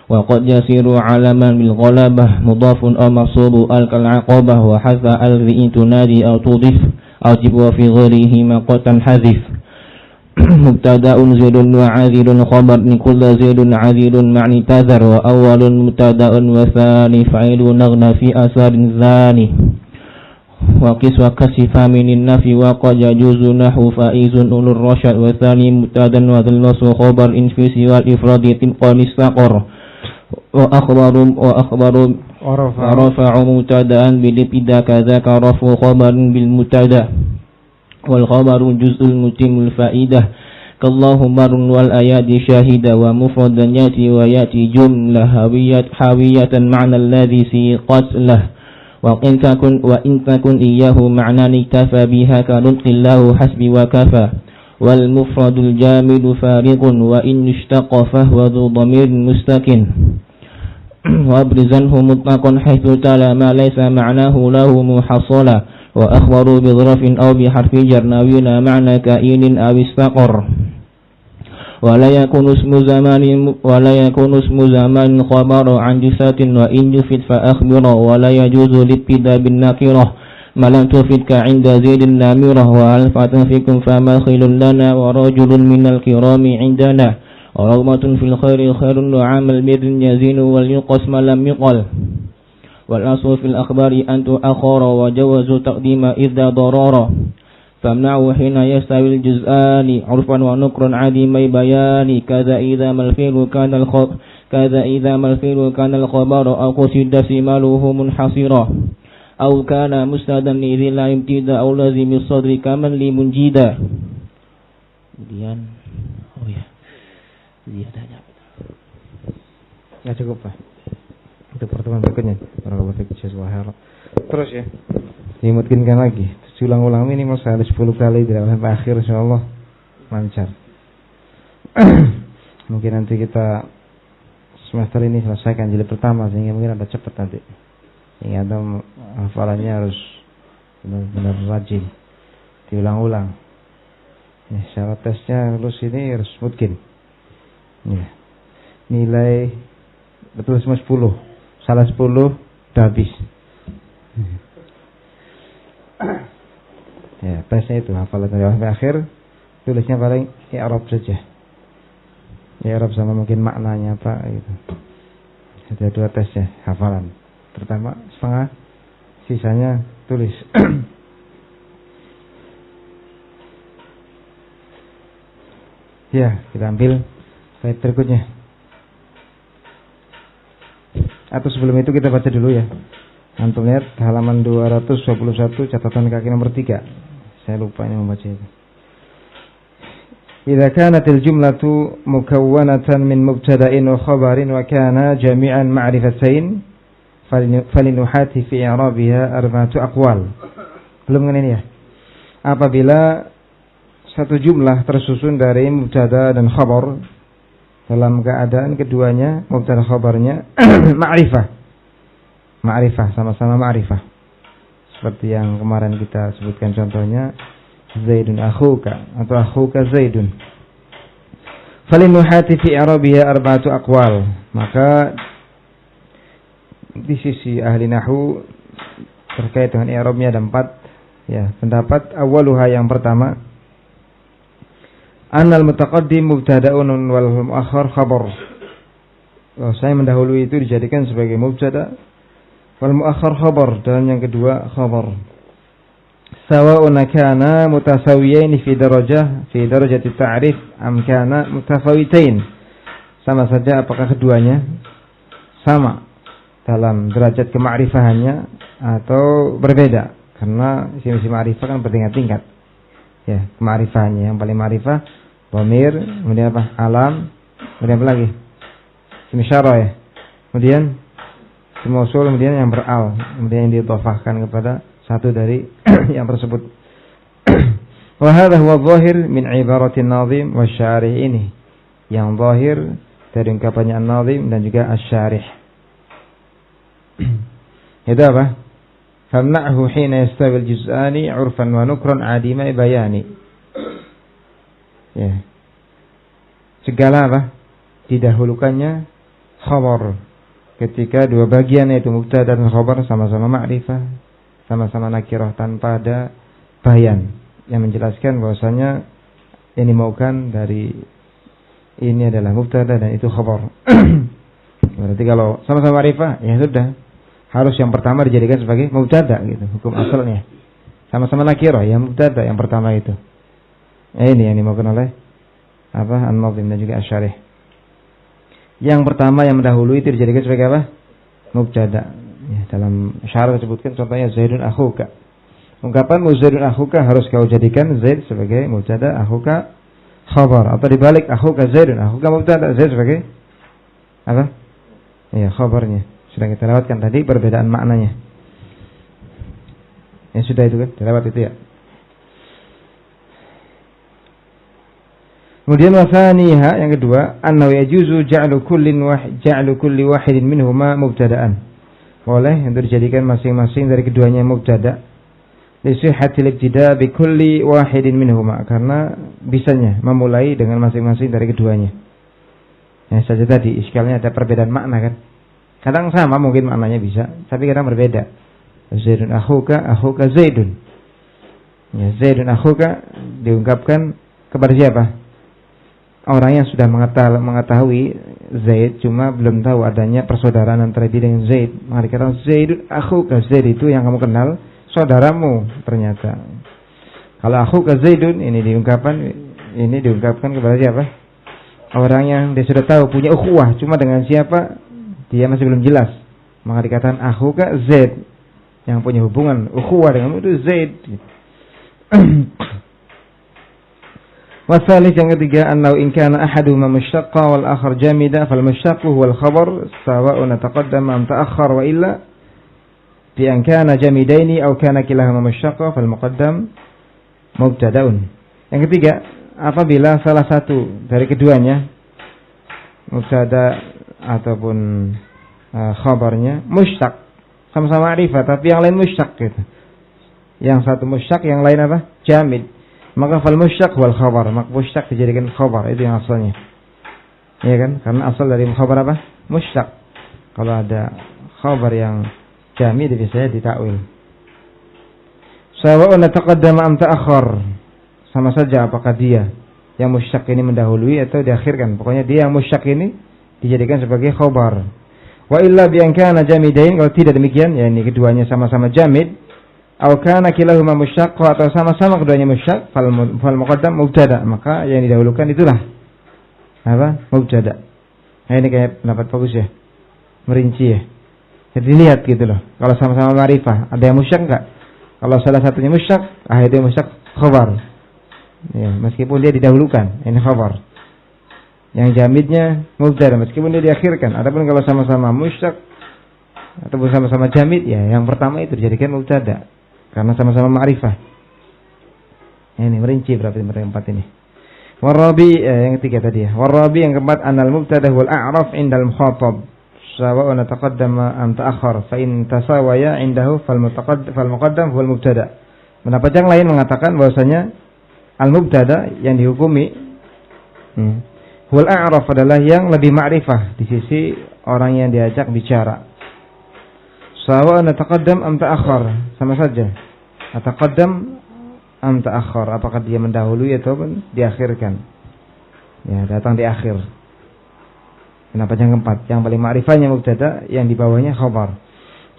وقد يسير علما بالغلبة مضاف أو مصوب كالعقبة وحث الذي تنادي أو تضيف أو جب وفي غيره ما قد تنحذف mubtada'un zaidun wa 'adilun khabar ni kullu zaidun 'adilun ma'ni tazar wa awwalun mubtada'un wa thani fa'ilun naghna fi asarin zani wa qiswa kasifa minin nafi wa qad yajuzu nahu faizun ulur rasyad wa thani mubtadan wa dhalnasu khabar in fi siwal ifradi tinqan istaqar wa akhbaru rafa'u mubtada'an bil ibtida kadzaka rafu khabarin bil mubtada wal khabaru juz'ul mutimul faidah kallahu marun wal ayati syahida wa mufradan yati wa yati jumlah hawiyatan ma'na alladhi siqat lah wa in takun iyyahu ma'na iktafa biha ka nutqillahu hasbi wa kafa wal mufradul jamidu fariqun wa in ishtaqa fahwa dhu dhamirin mustaqin wa abrizanhu mutlaqan haitsu tala ma laysa ma'nahu lahu muhassala wa akhbaru bi dharfin aw bi harfi jar nawina ma'na ka'inin aw istaqar wa la yakunu ismu zamanin khabaru an jisatin wa in yufid fa akhbira wa la yajuzu libtida bin nakirah ma lam tufid ka 'inda zaidin lamirah wa alfatun fikum fama khilun lana wa rajulun minal kirami 'indana wa rawmatun fil khairi khairun wa 'amal birrin yazinu wal yuqas ma lam yuqal wal aslu fil akhbari an tu'akhkhara wa jawazu taqdima idza darara famna'u hina yastawi al juz'ani 'urfan wa nukran 'adimai bayani kadza idza mal fi'lu kana al khabaru aw qusida simaluhu munhasira aw kana mustadan idza la imtida aw lazim as-sadri kaman li munjida. Kemudian ya cukup Pak untuk pertemuan berikutnya. Terus ya dimungkinkan lagi ulang-ulang minimal sekali 10 kali tidak sampai akhir insyaallah lancar. Mungkin nanti kita semester ini selesaikan jilid pertama sehingga mungkin ada cepat nanti. Sehingga hafalannya harus benar-benar rajin diulang-ulang. Ya, syarat tesnya lulus ini harus mungkin. Ya. Nilai betul semua 10. Salah 10 udah habis. Ya, tesnya itu hafalan dari awal sampai akhir, tulisnya paling i'rab saja. I'rab sama mungkin maknanya apa gitu. Ada 2 tesnya, hafalan. Pertama setengah, sisanya tulis. Ya, kita ambil slide berikutnya. Atau sebelum itu kita baca dulu ya. Antum lihat halaman 221 catatan kaki nomor 3. Saya lupa ini membaca itu. Idza kanatil jumlatu mukawwanatan min mubtada'in wa khabarin wa kana jami'an ma'rifatain falinuhati fi i'rabiha arba'atu aqwal. Belum ini ya. Apabila satu jumlah tersusun dari mubtada dan khabar dalam keadaan keduanya mubtada khabarnya ma'rifah sama-sama ma'rifah seperti yang kemarin kita sebutkan contohnya Zaidun akhuka atau akhuka Zaidun falinuhati fi i'rabiha arba'atu aqwal. Maka di sisi ahli nahwu terkait dengan i'rabnya ada 4 ya pendapat. Awaluha yang pertama annal mutaqaddim mubtada'un wal muakhkhar khabar. Saya mendahului itu dijadikan sebagai mubtada, wal muakhkhar khabar, dan yang kedua khabar. Sawa'un kana mutasawiyain fi darajati ta'rif am kana mutafawitain. Sama saja apakah keduanya sama dalam derajat kema'rifahannya atau berbeda, karena sisi ma'rifah kan bertingkat-tingkat. Ya, kema'rifahannya yang paling ma'rifah dhamir, kemudian apa? Alam, kemudian apa lagi? Ism isyarah ya. Kemudian ism mausul, kemudian yang beral, kemudian yang diidhafahkan kepada satu dari yang tersebut. Wa hadha huwa dhahir min ibaratin nazim wasyarih ini. Yang zahir dari ungkapannya an-nazim dan juga asy-syarih. Itu apa? Famna'hu hina yastawi al-juz'ani 'urfan wa nukran 'adimai bayani. Ya. Segala apa? Didahulukannya khabar. Ketika dua bagian yaitu mubtada dan khabar sama-sama ma'rifah, sama-sama nakirah tanpa ada bayan yang menjelaskan bahwasanya yang dimaukan dari ini adalah mubtada dan itu khabar. Berarti kalau sama-sama ma'rifah, ya sudah, harus yang pertama dijadikan sebagai mubtada gitu, hukum asalnya. Sama-sama nakirah, yang mubtada yang pertama itu. Ini yang dimaukan oleh An-Nazim dan juga Asy-Syarih. Yang pertama yang mendahului itu dijadikan sebagai apa? Mubtada. Ya, dalam syarah disebutkan contohnya Zaidun akhuka. Ungkapan Zaidun akhuka harus kau jadikan Zaid sebagai mubtada, akhuka khabar, atau dibalik akhuka Zaidun, akhuka mubtada, Zaid sebagai apa? Ya, khabarnya. Sudah kita lewatkan tadi perbedaan maknanya. Ya sudah itu kan, dilewat itu ya. Kemudian wasaniha yang kedua, annahu yajuzu ja'lu kulli wahidin minhuma mubtada'an. Boleh untuk dijadikan masing-masing dari keduanya mubtada. Li sihhatil ibtida' bi kulli wahidin minhuma, karena bisanya memulai dengan masing-masing dari keduanya. Ya saja tadi iskalnya ada perbedaan makna kan. Kadang sama mungkin maknanya bisa, tapi kadang berbeda. Zaidun akhuka Zaidun. Ya, Zaidun akhuka diungkapkan kepada siapa? Orang yang sudah mengetahui Zaid, cuma belum tahu adanya persaudaraan antara dia dengan Zaid. Maka dikatakan Zaidun akhuka, Zaid itu yang kamu kenal, saudaramu ternyata. Kalau akhuka Zaidun ini diungkapkan kepada siapa? Orang yang dia sudah tahu punya ukhuwah, cuma dengan siapa dia masih belum jelas. Maka dikatakan akhuka Zaid, yang punya hubungan ukhuwah denganmu itu Zaid. Wasalih yang ketiga, annahu in kana ahaduhuma mushtaqqa wal akhar jamida fal mushtaqu huwal khabar sawa'un taqaddama am ta'akhkhar, wa illa bi an kana jamidaini aw kana kilahuma mushtaqqa fal muqaddam mubtada'un. Yang ketiga, apabila salah satu dari keduanya mubtada ataupun khabarnya mushtaq, sama-sama ma'rifah tapi yang lain mushtaq gitu. Yang satu mushtaq, yang lain apa? Jamid. Maka fal mushtaq wal khabar, maka mushtaq dijadikan khabar, itu yang asalnya. Iya kan? Karena asal dari khabar apa? Mushtaq. Kalau ada khabar yang jamid biasanya ditakwil. Sawa'un taqaddama am ta'akhkhar, sama saja apakah dia yang mushtaq ini mendahului atau diakhirkan. Pokoknya dia yang mushtaq ini dijadikan sebagai khabar. Wa illa bi an kana jamidain, kalau tidak demikian, ya ini keduanya sama-sama jamid, aw kana kilahuma mushtaqqa, atau sama-sama keduanya mushtaq, fal muqaddam mubtada, maka yang didahulukan itulah apa? Mubtada. Nah ini kayak pendapat bagus ya, merinci ya. Jadi lihat gitu loh, kalau sama-sama ma'rifah ada yang mushtaq enggak? Kalau salah satunya mushtaq, itu mushtaq khabar. Ya, meskipun dia didahulukan, ini khabar. Yang jamidnya mubtada meskipun dia diakhirkan. Adapun kalau sama-sama mushtaq ataupun sama-sama jamid, ya yang pertama itu dijadikan mubtada karena sama-sama ma'rifah. Ini merinci berarti empat ini. Warabi yang ketiga tadi ya. Warabi yang keempat, anal mubtada wal a'raf indal mukhatab sawa'un taqaddama am ta'akhkhar, fa in tasawaya indahu fal muqaddam wal mubtada. Pendapat yang lain mengatakan bahwasanya al mubtada yang dihukumi wal a'raf adalah yang lebih ma'rifah di sisi orang yang diajak bicara. Sawa'un taqaddam am ta'akhkhar, sama saja. Taqaddam am ta'akhkhar, apakah dia mendahului atau diakhirkan. Ya, datang di akhir. Pendapat yang keempat, yang paling ma'rifahnya mubtada, yang di bawahnya khabar.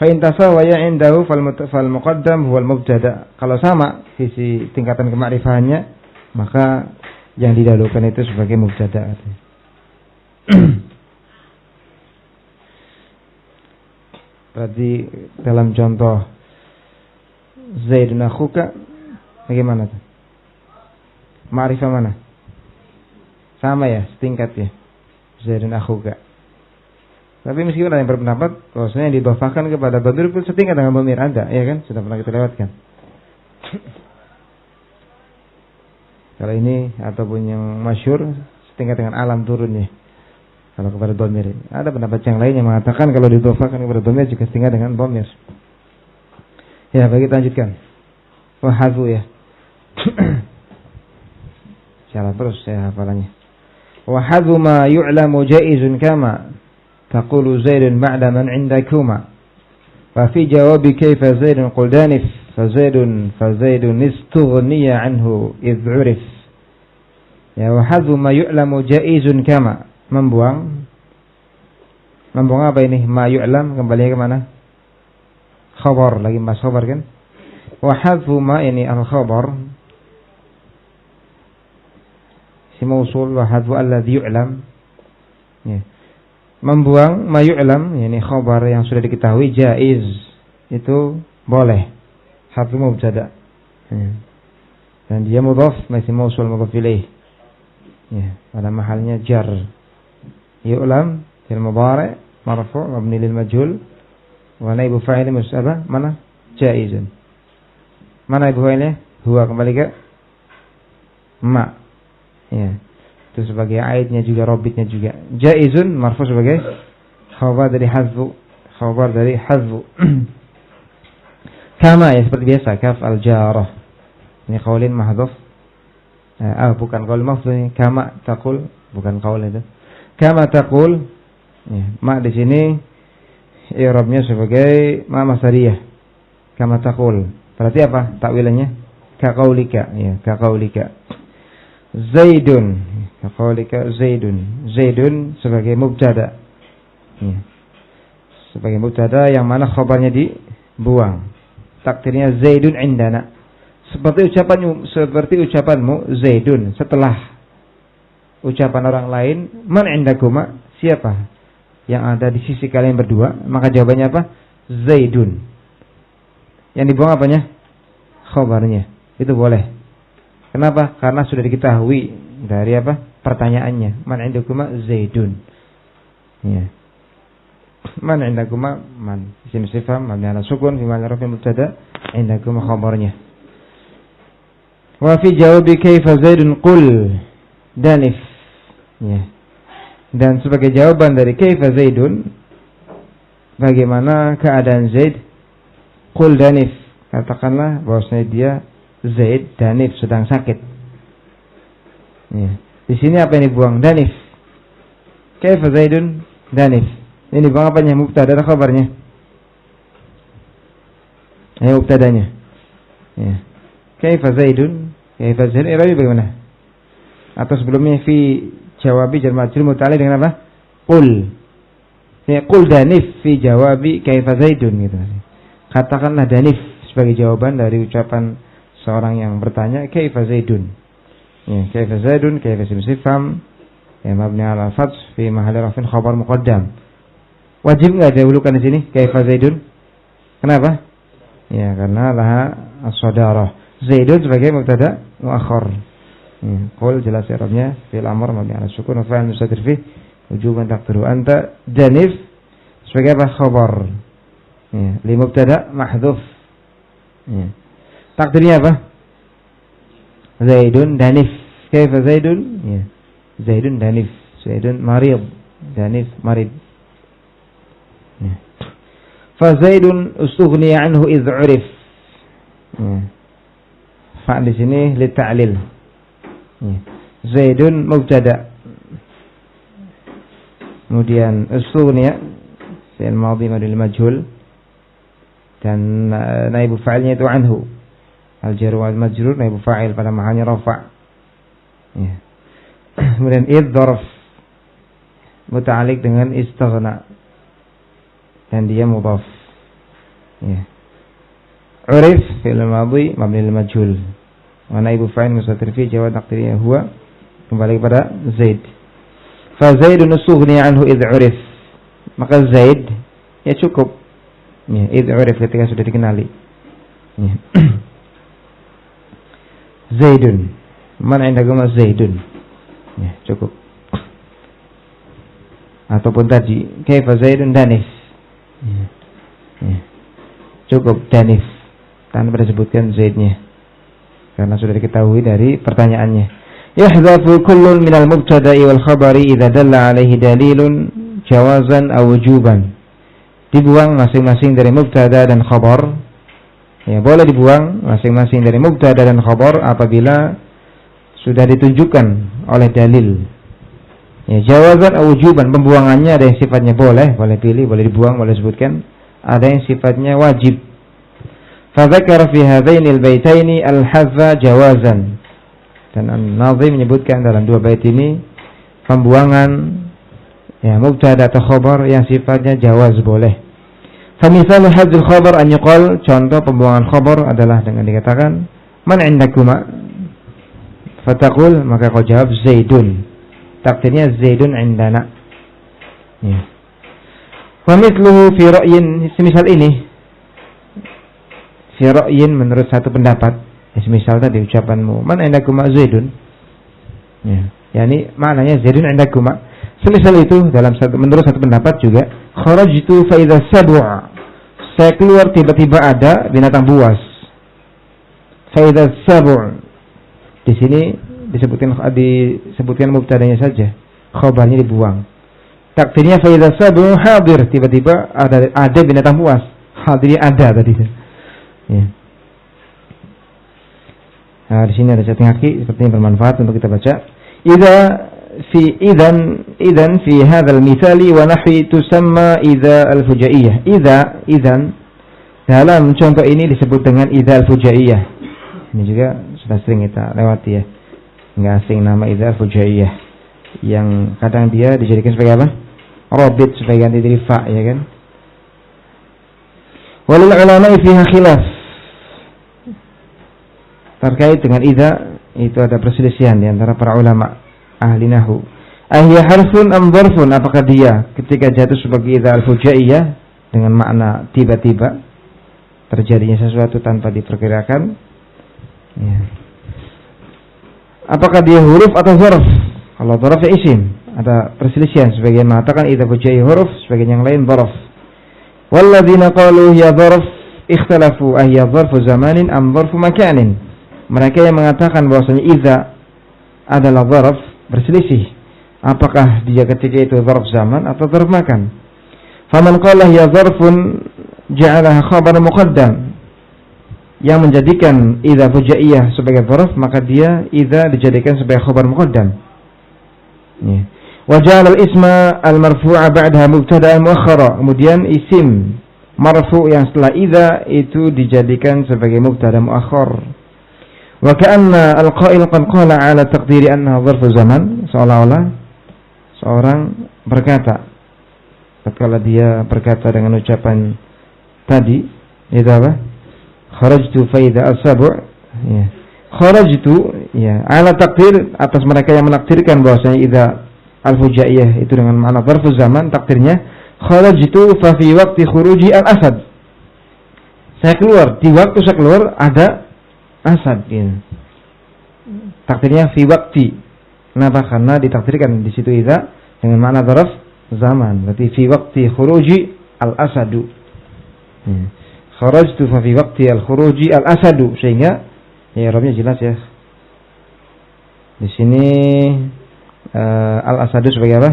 Fa in tasawaya indahu fal muqaddam huwal mubtada. Kalau sama sisi tingkatan kema'rifahannya, maka yang didahulukan itu sebagai mubtada. Berarti dalam contoh Zaidun akhuka bagaimana tuh? Ma'rifah mana? Sama ya, setingkat ya. Zaidun akhuka. Tapi meskipun ada yang berpendapat bahwasanya yang didhofahkan kepada dhamir pun setingkat dengan dhamir, ada, ya kan? Sudah pernah kita lewatkan. Kalau ini ataupun yang masyhur setingkat dengan alam turunnya. Kalau kepada dhamir. Ada pendapat yang lain yang mengatakan kalau didhofahkan kepada dhamir juga setingkat dengan dhamir. Ya, bagi kita lanjutkan. Wahadhu ya. Salah terus saya hafalannya. Wahadhu ma yu'lamu jaizun kama taqulu Zaidun ba'da man 'indakuma. Fa fi jawabi kayfa Zaidun qul danif fa Zaidun istughniya anhu idh 'urif. Ya, wa hadzu ma yu'lamu jaizun kama. Membuang apa ini? Ma yu'lam kembali ke mana? Khabar, lagi mas khabar kan? Wa hadzu ma ini al-khabar. Si mausul wa hadzu alladhi yu'lam. Ya. Membuang ma yu'lam, ini khabar yang sudah diketahui jaiz. Itu boleh. Hadzu mubtada. Ya. Dan dia mudhaf, masih mausul mudhaf ilaih. Ya, pada mahalnya jar. Yu'lam fil mudhari' marfu' mabni lil majhul wa naibu fa'il musabah mana? Jaizun. Mana ibu fa'ilnya? Huwa, kembali ke ma. Ya. Itu sebagai aidnya juga, robitnya juga. Jaizun marfu' sebagai khabar dari hazfu. Khabar dari hazfu. Kama, ya seperti biasa, kaf al-jarah. Ini qaulin mahdhuf. Bukan qaul mahdhuf ini. Kama taqul, bukan qaul itu. Kama taqul. Ya, ma di sini i'rabnya sebagai ma masdariyah. Kama taqul. Berarti apa takwilannya? Ka qaulika, ya, ka qaulika. Zaidun, ka qaulika Zaidun. Zaidun sebagai mubtada. Ya. Sebagai mubtada yang mana khabarnya dibuang. Takdirnya Zaidun indana. Seperti ucapanmu Zaidun setelah ucapan orang lain, man indakuma, siapa yang ada di sisi kalian berdua, maka jawabannya apa? Zaidun. Yang dibuang apanya? Khabarnya. Itu boleh. Kenapa? Karena sudah diketahui dari apa? Pertanyaannya. Man indakuma Zaidun. Ya. Man indakuma man. Isim sifam mabni ala sukun fi mahall raf'in mubtada, indakuma khabarnya. Wa fi jawabi kaifa Zaidun qul danif. Ya. Dan sebagai jawaban dari kaifa Zaidun, bagaimana keadaan Zaid? Qul danif. Katakanlah bahwasanya dia Zaid danif, sedang sakit. Ya. Di sini apa yang dibuang? Danif. Kaifa Zaidun danif. Ini dibuang apanya? Mubtada atau khabarnya? Mubtadanya. Ya. Kaifa Zaidun? Kaifa Zaidun i'rabi bagaimana? Atau sebelumnya fi jawabi jar majrur muta'alliq dengan apa? Qul. Ya, qul danif fi jawabi kaifa Zaidun gitu. Katakanlah danif sebagai jawaban dari ucapan seorang yang bertanya kaifa Zaidun. Ya, kaifa Zaidun, kaifa isim sifham, ya mabni ala fath fi mahalli raf'in khabar muqaddam. Wajib enggak didahulukan di sini kaifa Zaidun? Kenapa? Ya, karena laha as-sadarah. Zaidun sebagai mubtada muakhar. Qul jelas i'rabnya fil amr mabni ala sukun wa fa'il mustatir fi wujuban taqdiru anta danif sebagai apa? Khabar. Ya, li mubtada mahdhuf. Ya. Takdirnya apa? Zaidun danif. Kaifa Zaidun? Ya. Zaidun danif. Zaidun marid. Danif marid. Ya. Fa Zaidun ustughniya anhu idh 'urif. Ya. Fa di sini li ta'lil. Ya. Zaidun mubtada. Kemudian ustughniya fi'il madhi mabni lil majhul dan naibu fa'ilnya itu anhu. Al-jar wal majrur naibu fa'il pada mahalnya rafa'. Ya. Kemudian id dzarf muta'alliq dengan istaghna dan dia mudhaf. Ya. Urif fi'il madhi mabni lil majhul. Wa naibu fa'il mustatir fi jawab taqdiriyah huwa, kembali kepada Zaid. Fa Zaidun ustughni anhu idh urif. Maka Zaid ya cukup. Ya, idh urif ketika sudah dikenali. Ya. Zaidun. Man indakum Zaidun. Ya, cukup. Ataupun tadi kaifa Zaidun danif. Ya. Ya. Cukup danif tanpa disebutkan Zaidnya, karena sudah diketahui dari pertanyaannya. Yahdhafu kullun minal mubtada'i wal khabari idza dalla alaihi dalilun jawazan aw wujuban. Dibuang masing-masing dari mubtada dan khabar. Ya, boleh dibuang masing-masing dari mubtada dan khabar apabila sudah ditunjukkan oleh dalil. Ya, jawazan aw wujuban, pembuangannya ada yang sifatnya boleh pilih, boleh dibuang, boleh disebutkan. Ada yang sifatnya wajib. Fadzakara fi hadainil baitaini al-hadza jawazan. Dan An-Nazim menyebutkan dalam 2 bait ini pembuangan mubtada atau khabar yang sifatnya jawaz boleh. Famisal hadzal khabar an yuqal, contoh pembuangan khabar adalah dengan dikatakan man indakuma, fataqul, maka kau jawab Zaidun. Takdirnya Zaidun indana. Ya. Wa mithluhu fi ra'yin, semisal ini fi ra'yin menurut satu pendapat. Semisal tadi ucapanmu man indakuma Zaidun. Ya. Yani maknanya Zaidun indakuma. Semisal itu menurut satu pendapat juga kharajtu fa idza sab'a, saya keluar tiba-tiba ada binatang buas. Fa idza sab'a, di sini disebutkan mubtadanya saja, khabarnya dibuang. Takdirnya fa idza sab'a hadir, tiba-tiba ada binatang buas. Hadirnya ada tadi. Ya. Nah, di sini ada setting haki seperti yang bermanfaat untuk kita baca. إذن في هذا المثال ونحو تسمى إذا الفجائية. إذن dalam contoh ini disebut dengan إذا الفجائية. Ini juga sudah sering kita lewati ya. Nggak asing nama إذا الفجائية. Yang kadang dia dijadikan sebagai apa? Robit sebagai ganti dari fa, ya kan? Walil ulama fiha khilaf. Terkait dengan إذا itu ada perselisihan di antara para ulama ahli nahwu. Ahya harfun am dzarfun, apakah dia ketika jatuh sebagai idza al-fujaiyah dengan makna tiba-tiba terjadinya sesuatu tanpa diperkirakan, ya. Apakah dia huruf atau dzarf? Kalau dzarf ya isim, ada perselisihan, sebagian mengatakan idza fujaiyah huruf, sebagian yang lain dzarf. Walladzina qalu ya dzarf ikhtalafu ahya dzarfu zamanin am dzarfu makanin. Mereka yang mengatakan bahwasanya idza adalah dzarf berselisih, apakah dia ketika itu dzarf zaman atau dzarf makan. Faman qala ya dzarfun ja'alaha khabar muqaddam, yang menjadikan idza fujaiyah sebagai dzarf, maka dia idza dijadikan sebagai khabar muqaddam. Ya. Wa ja'ala al-isma al-marfu'a ba'daha mubtada'an muakhkhara, kemudian isim marfu' yang setelah idza itu dijadikan sebagai mubtada muakhkhar. Wa ka'anna al-qa'il qad qala 'ala taqdiri annaha dzarfu zaman, seolah-olah seorang berkata, tatkala dia berkata dengan ucapan tadi, itu apa? Kharajtu fa idza as-sab', ya. Kharajtu, ya, 'ala taqdir, atas mereka yang menakdirkan bahwasanya idza al-fujaiyah itu dengan makna dzarfu zaman, takdirnya kharajtu fa fi waqti khuruji al-asad. Saya keluar, di waktu saya keluar ada asad, ya. Takdirnya fi waqti. Kenapa? Karena ditakdirkan di situ idza dengan makna dzarf zaman. Berarti fi waqti khuruji al-asadu. Kharajtu fa fi waqti al-khuruji al-asadu, sehingga ya i'rabnya jelas ya. Di sini al-asadu sebagai apa?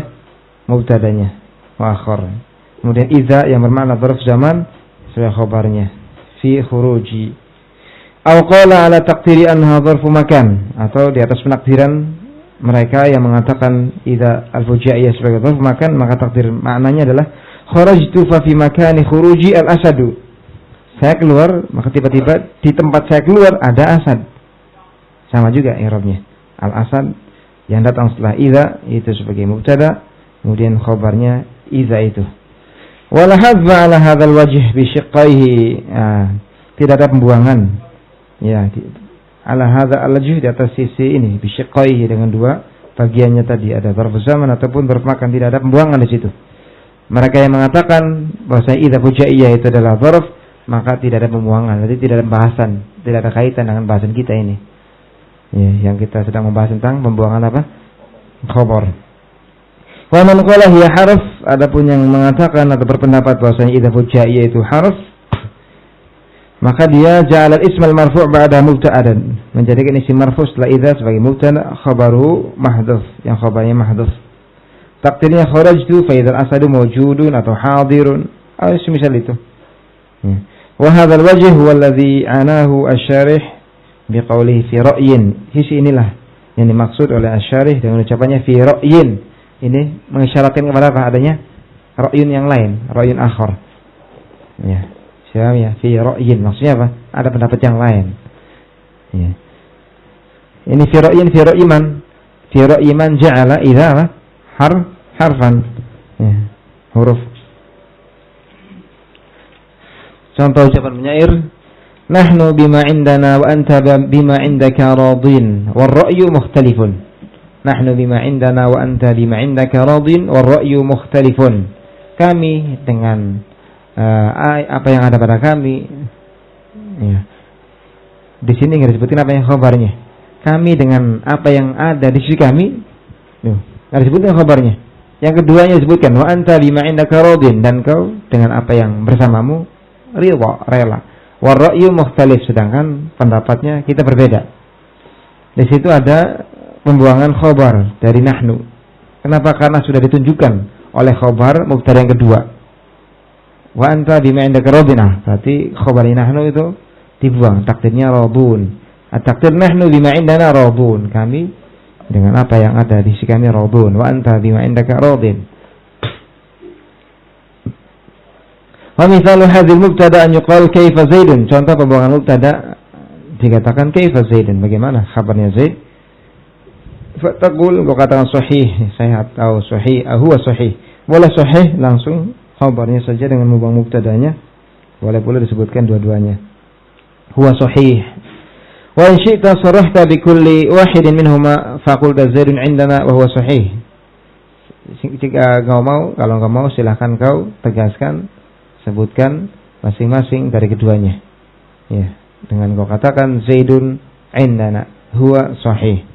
Mubtadanya muakhkhar. Kemudian idza yang bermakna dzarf zaman sebagai khabarnya fi khuruji. Aw qala ala taqdiri anha dzarfu makan, atau di atas penakdiran mereka yang mengatakan idza al-fujaiyah sebagai dzarfu makan, maka takdir maknanya adalah kharajtu fa fi makani khuruji al-asadu. Saya keluar, maka tiba-tiba di tempat saya keluar ada asad. Sama juga i'rabnya. Al-asad yang datang setelah idza itu sebagai mubtada, kemudian khabarnya idza itu. Wala hadza ala hadzal wajh bi shiqqaihi. Tidak ada pembuangan. Ya, ala hadza al-wajh, di atas sisi ini bi shiqqaihi dengan dua bagiannya tadi, ada dzarf zaman ataupun dzarf makan, tidak ada pembuangan di situ. Mereka yang mengatakan bahwa idza fujaiyah itu adalah dzarf, maka tidak ada pembuangan, jadi tidak ada bahasan, tidak ada kaitan dengan bahasan kita ini. Ya, yang kita sedang membahas tentang pembuangan apa? Khabar. Wa man qala hiya harf, adapun yang mengatakan atau berpendapat bahwasanya idza fujaiyah itu harf, maka dia ja'al al-ism al-marfu' ba'da mubtada'an, menjadikan isim marfu' setelah idza sebagai mubtada, khabaru mahdhuf, yang khabarnya mahdhuf. Takdirnya kharajtu fa idza al-asadu mawjudun atau hadirun, atau semisal itu. Wa hadzal wajh huwa alladhi anahu asy-syarih biqaulihi fi ra'yin. Sisi inilah yang dimaksud oleh asy-syarih dengan ucapannya fi ra'yin. Ini mengisyaratkan kepada apa? Adanya ra'yun yang lain, ra'yun akhar. Ya. Siapa ya? Fi ra'yin maksudnya apa? Ada pendapat yang lain. Ya. Ini fi ra'yin man ja'ala idza harfan. Ya, huruf. Contoh ucapan penyair, nahnu bima indana wa anta bima indaka radin war ra'yu mukhtalifun. Nahnu bima indana wa anta bima indaka radin war ra'yu mukhtalifun. Kami dengan apa yang ada pada kami. Ya. Di sini enggak disebutkan apa yang khabarnya. Kami dengan apa yang ada di sisi kami. Enggak disebutkan khabarnya. Yang keduanya disebutkan wa anta bima indaka radin, dan kau dengan apa yang bersamamu ridha, rela. War ra'yu mukhtalif, sedangkan pendapatnya kita berbeda. Di situ ada pembuangan khabar dari nahnu. Kenapa? Karena sudah ditunjukkan oleh khabar mubtada yang kedua. Wa anta bima indaka radin, berarti khabar nahnu itu dibuang, takdirnya radun. Takdir nahnu bima indana radun, kami dengan apa yang ada di sisi kami radun. Wa anta bima indaka radin. Wa mithalu hadzal mubtada an yuqal kaifa zaidun. Contoh pembuangan mubtada dikatakan kaifa zaidun, bagaimana kabarnya Zaid? Fataqul, kau katakan sahih, sehat, atau sahih, huwa sahih. Boleh sahih langsung khabarnya saja dengan membuang mubtadanya. Boleh pula disebutkan dua-duanya. Huwa sahih. Wa in syi'ta sarahta bi kulli wahidin minhuma faqulta zaidun indana wa huwa sahih. Jika kau mau, kalau kau mau silahkan kau tegaskan, sebutkan masing-masing dari keduanya. Ya, dengan kau katakan zaidun indana huwa sahih.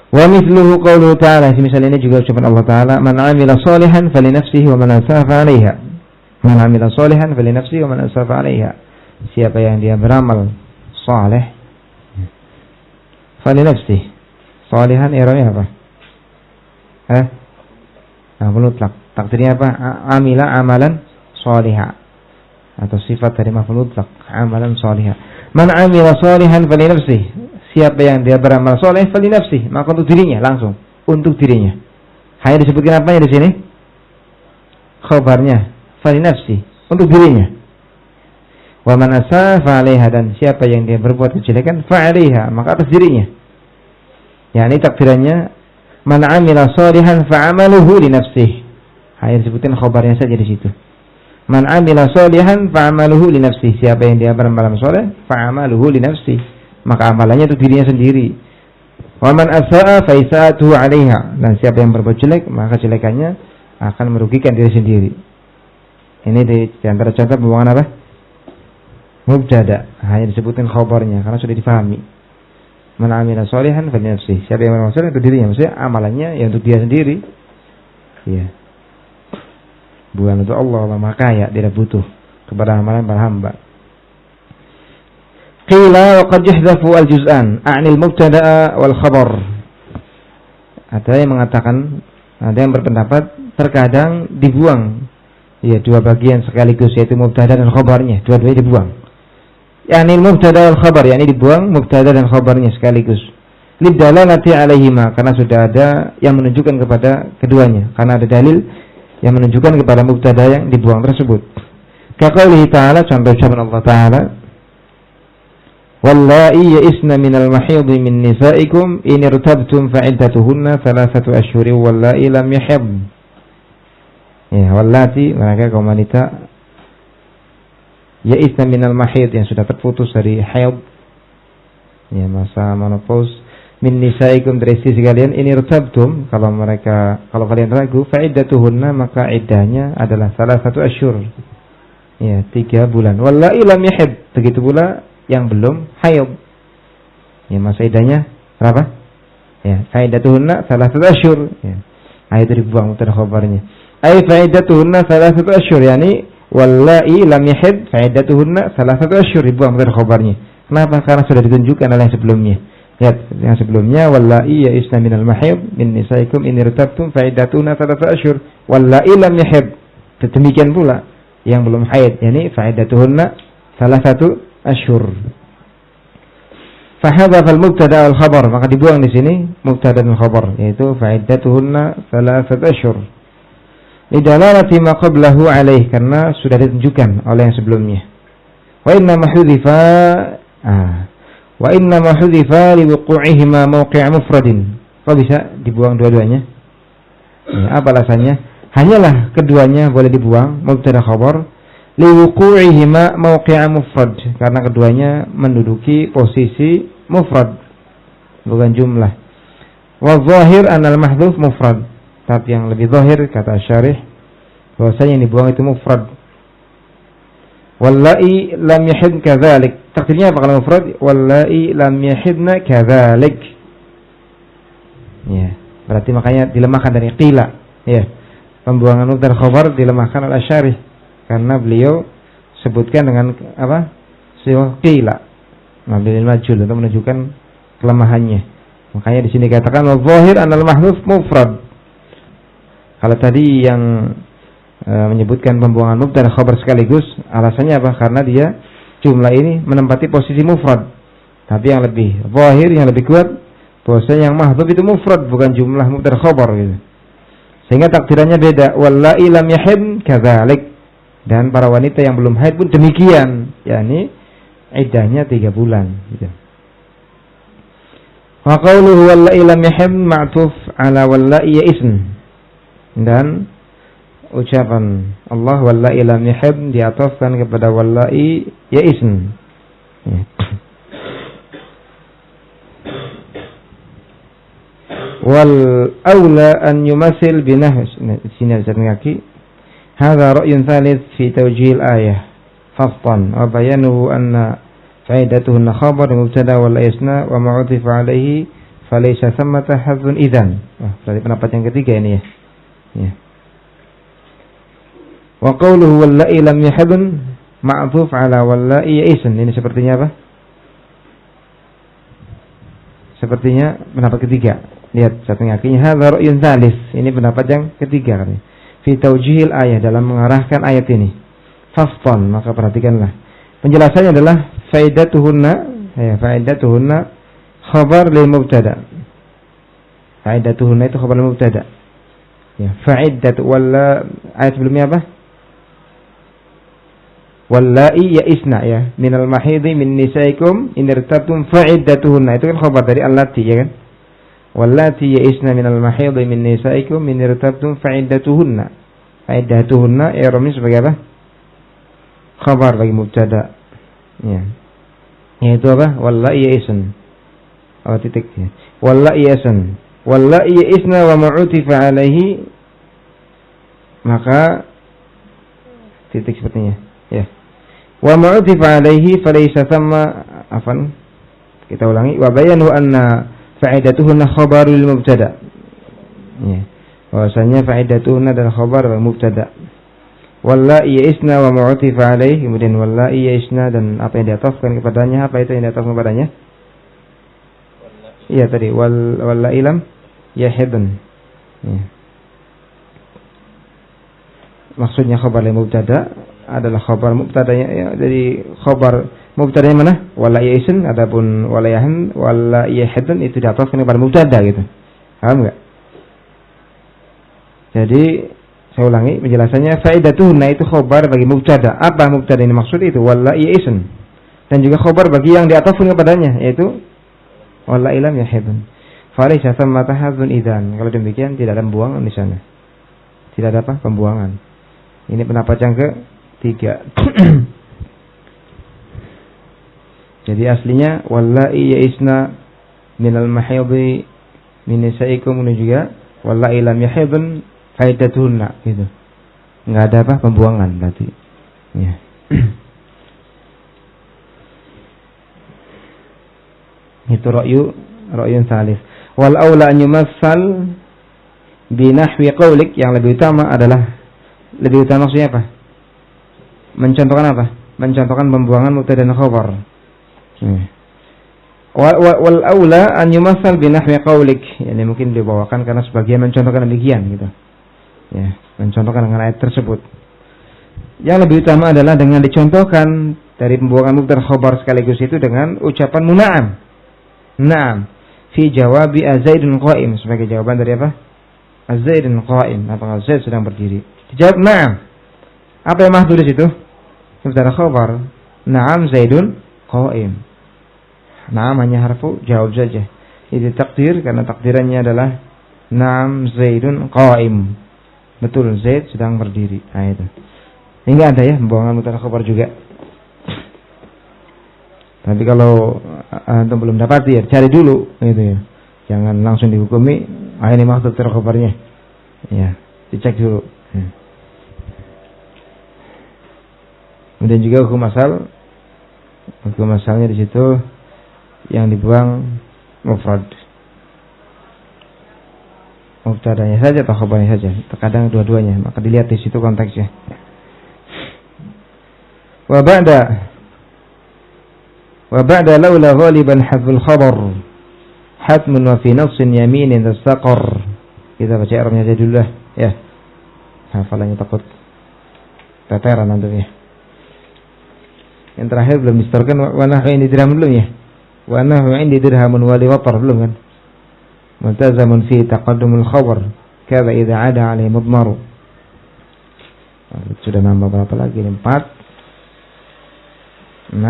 Wa mithluhu qawluhu ta'ala, semisal ini juga ucapan Allah Ta'ala, man 'amila shalihan falinafsihi wa man asafa 'alaiha. Man 'amila shalihan falinafsihi wa man asafa 'alaiha. Siapa yang dia beramal saleh falinafsihi. Shalihan i'rabnya apa? Mutlak. Takdirnya apa? Amila amalan shaliha, atau sifat dari maf'ul mutlak, amalan shaliha. Man 'amila shalihan falinafsihi. Siapa yang dia beramal soleh fali nafsi, maka untuk dirinya, langsung untuk dirinya. Hanya disebutkan apanya di sini? Khabarnya fali nafsi, untuk dirinya. Wa man asafa 'alaiha, dan siapa yang dia berbuat kejelekan fa 'alaiha, maka atas dirinya. Ya, ini takdirannya man 'amila shalihan fa 'amaluhu li nafsihi. Hanya disebutkan khabarnya saja di situ. Man 'amila shalihan fa 'amaluhu li nafsihi. Siapa yang dia beramal soleh fa 'amaluhu li nafsihi, maka amalannya untuk dirinya sendiri. Wa man asaa fa isaatuhu 'alaiha, dan siapa yang berbuat jelek maka kejelekannya akan merugikan diri sendiri. Ini di antara contoh pembuangan apa? Mubtada, hanya disebutkan khabarnya karena sudah difahami. Man 'amila shalihan fa linafsihi. Siapa yang beramal saleh untuk dirinya, maksudnya amalannya ya untuk dia sendiri. Ya. Bukan untuk Allah, maka ya tidak butuh kepada amalan para hamba. Qila wa qad yuhdhafu al-juz'an a'nil mubtada'a wal khabar. Ada yang mengatakan, ada yang berpendapat terkadang dibuang ya dua bagian sekaligus, yaitu mubtada dan khabarnya, dua-duanya dibuang. A'nil mubtada wal khabar, yakni dibuang mubtada dan khabarnya sekaligus. Lidalalati 'alaihima, karena sudah ada yang menunjukkan kepada keduanya, karena ada dalil yang menunjukkan kepada mubtada yang dibuang tersebut. Kaqaulihi ta'ala, contoh ucapan Allah Ta'ala, wallahi ya'isna minal mahidhi min nisaikum in irtabtum fa'iddatuhunna 3 ashhurin wallahi lam yahid. Ya, wallati, mereka kaum wanita ya'isna minal mahid, yang sudah terputus dari haid, ya masa menopause, min nisaikum, dari istri kalian, in irtabtum, kalau kalian ragu, fa'iddatuhunna, maka iddahnya adalah 3 ashhur, ya 3 bulan. Wallahi lam yahid, begitu pula yang belum haid, ya masa iddahnya berapa? Ya, fa'iddatuhunna 3 ashhur. Ya. Itu dibuang mubtada khabarnya. Ai fa'iddatuhunna 3 ashhur, yani wallahi lam yahid fa'iddatuhunna 3 ashhur, dibuang mubtada khabarnya. Kenapa? Karena sudah ditunjukkan oleh yang sebelumnya. Lihat yang sebelumnya, wallahi ya'isna minal mahid min nisaikum in irtabtum fa'iddatuhunna 3 ashhur. Wallahi lam yahid. Demikian pula yang belum haid, yani fa'iddatuhunna 3 ashhur. Fahadha fal mubtada wal khabar, maka dibuang di sini mubtada dan khabar, yaitu fa'iddatuhunna 3 ashhur. Lidalalati ma qablahu alaih, karena sudah ditunjukkan oleh yang sebelumnya. Wa inna mahudhifa Wa inna ma hudhifa li wuqu'ihima mawqi'a mufradin. Kok bisa dibuang dua-duanya? Ya, apa alasannya? Hanyalah keduanya boleh dibuang, mubtada khabar, li wuqu'ihima mawqi'a mufrad, karena keduanya menduduki posisi mufrad, bukan jumlah. Wa zahir anal mahdhuf mufrad. Tapi yang lebih zahir kata syarih bahwasanya yang dibuang itu mufrad. Wallahi lam yahid kadzalik. Takdirnya apa kalau mufrad? Wallahi lam yahidna kadzalik. Ya, berarti makanya dilemahkan dari qila. Ya. Pembuangan mubtada khabar dilemahkan oleh syarih karena beliau sebutkan dengan apa? Siwa qila. Ngambil majhul untuk menunjukkan kelemahannya. Makanya di sini katakan wa zahir anal mahdhuf mufrad. Kalau tadi yang menyebutkan pembuangan mubtada khabar sekaligus, alasannya apa? Karena dia jumlah ini menempati posisi mufrad. Tapi yang lebih zahir, yang lebih kuat, bahwasanya yang mahdhuf itu mufrad, bukan jumlah mubtada khabar gitu. Sehingga takdirannya beda. Wallahi lam yahid kadzalik. Dan para wanita yang belum haid pun demikian, yakni iddahnya 3 bulan gitu. Wa qawluhu wallahi lam yahid ma'tuf ala wallahi ya'isn. Dan ucapan Allah wallahi lam yahid diatofkan kepada wallahi ya'isn. Ya. Wal aula an yumathil binahw. Sini ada kaki. Hadha ra'yun thalith fi tawjih al-ayah. Fastan wa bayanuhu anna fa'idatuhunna khabar mubtada wal isna wa ma'utifa alaihi falaysa thammata hadzun idzan. Berarti pendapat yang ketiga ini ya. Ya. Wa qawluhu wallahi lam yahidun ma'tuf ala wallahi ya'isn. Ini sepertinya apa? Sepertinya pendapat ketiga. Lihat satu kakinya hadza ra'yun tsalis. Ini pendapat yang ketiga katanya. Fi tawjihil ayat, dalam mengarahkan ayat ini. Fastan, maka perhatikanlah. Penjelasannya adalah faidatuhunna, ya faidatuhunna khabar lil mubtada. Faidatuhunna itu khabar lil mubtada. Ya, fa'iddatu walla ayat sebelumnya apa? Wallahi ya'isna ya minal mahidhi min nisaikum in irtabtum fa'iddatuhunna. Itu kan khabar dari allati ya kan? Wallati ya'isna minal mahidhi min nisaikum in irtabtum fa'iddatuhunna. Fa'iddatuhunna i'rabnya sebagai apa? Khabar bagi mubtada. Ya. Yaitu apa? Wallahi ya'isn. Oh titik ya. Wallahi ya'isn. Wallahi ya'isna wa ma'utifa alaihi, maka titik sepertinya ya. Wa ma'utifa alaihi falaysa thamma afan. Kita ulangi. Wa bayanu anna fa'idatuhunna khabarul mubtada. Ya. Bahwasanya fa'idatuhunna adalah khabar mubtada. Wallahi ya'isna wa ma'utifa alaihi, kemudian wallahi ya'isna dan apa yang diatofkan kepadanya, apa itu yang diatofkan kepadanya? Iya tadi wallahi lam yahidun. Ya. Maksudnya khabar mubtada adalah khabar mubtadanya ya, jadi khabar mubtadanya mana? Wala ya'isn, adapun wala yahin wala yahidun itu diatofkan kepada mubtada gitu. Paham enggak? Jadi saya ulangi penjelasannya, faidatuhunna itu khabar bagi mubtada. Apa mubtada ini maksud itu? Wala ya'isn. Dan juga khabar bagi yang diatofkan kepadanya, yaitu wala lam yahidun. Falaysa thamma tahadzun idzan. Kalau demikian tidak ada pembuangan di sana. Tidak ada apa? Pembuangan. Ini pendapat yang ketiga. Jadi aslinya wallahi ya'isna minal mahidhi min nisaikum, ini juga wallahi lam yahidun faidatuhunna gitu. Enggak ada apa? Pembuangan berarti. Ya. Itu ra'yun tsalits. Wal aula an yumassal bi nahwi qaulik, yang lebih utama adalah, lebih utama maksudnya apa? Mencontohkan apa? Mencontohkan pembuangan mubtada dan khabar. Wal aula an yumassal bi nahwi qaulik. Ini mungkin dibawakan karena sebagian mencontohkan demikian gitu. Ya, mencontohkan dengan ayat tersebut. Yang lebih utama adalah dengan dicontohkan dari pembuangan mubtada khabar sekaligus itu dengan ucapan muna'am. Naam fi jawabi Zaidun qa'im, sebagai jawaban dari apa? Zaidun qa'im, apakah Zaid sedang berdiri? Dijawab na'am. Apa yang mahdhuf di situ? Mubtada khabar. Na'am Zaidun qa'im. Naam hanya harfu jawab saja. Itu takdir karena takdirannya adalah Naam Zaidun qa'im. Betul, Zaid sedang berdiri. Nah itu. Ini enggak ada ya pembuangan mubtada khabar juga. Tapi kalau antum belum dapat ya cari dulu gitu ya. Jangan langsung dihukumi, ini maksud mubtada khabarnya. Ya, dicek dulu. Kemudian juga hukum asal. Hukum asalnya di situ yang dibuang mufrad. Mubtadanya saja atau khabarnya saja. Terkadang dua-duanya, maka dilihat di situ konteksnya. Wa ba'da laula ghaliban hadzul khabar hatmun wa fi nafsin yaminin tastaqar. Kita baca Arabnya aja dulu lah ya. Hafalannya takut teteran nantinya. Yang terakhir belum distorkan wa nahwu indi dirham belum ya? Wa nahwu indi dirhamun wa liwatar belum kan? Multazamun fi taqaddumul khabar kadza idza 'ada 'alaihi mudmar. Sudah nambah berapa lagi? 4 6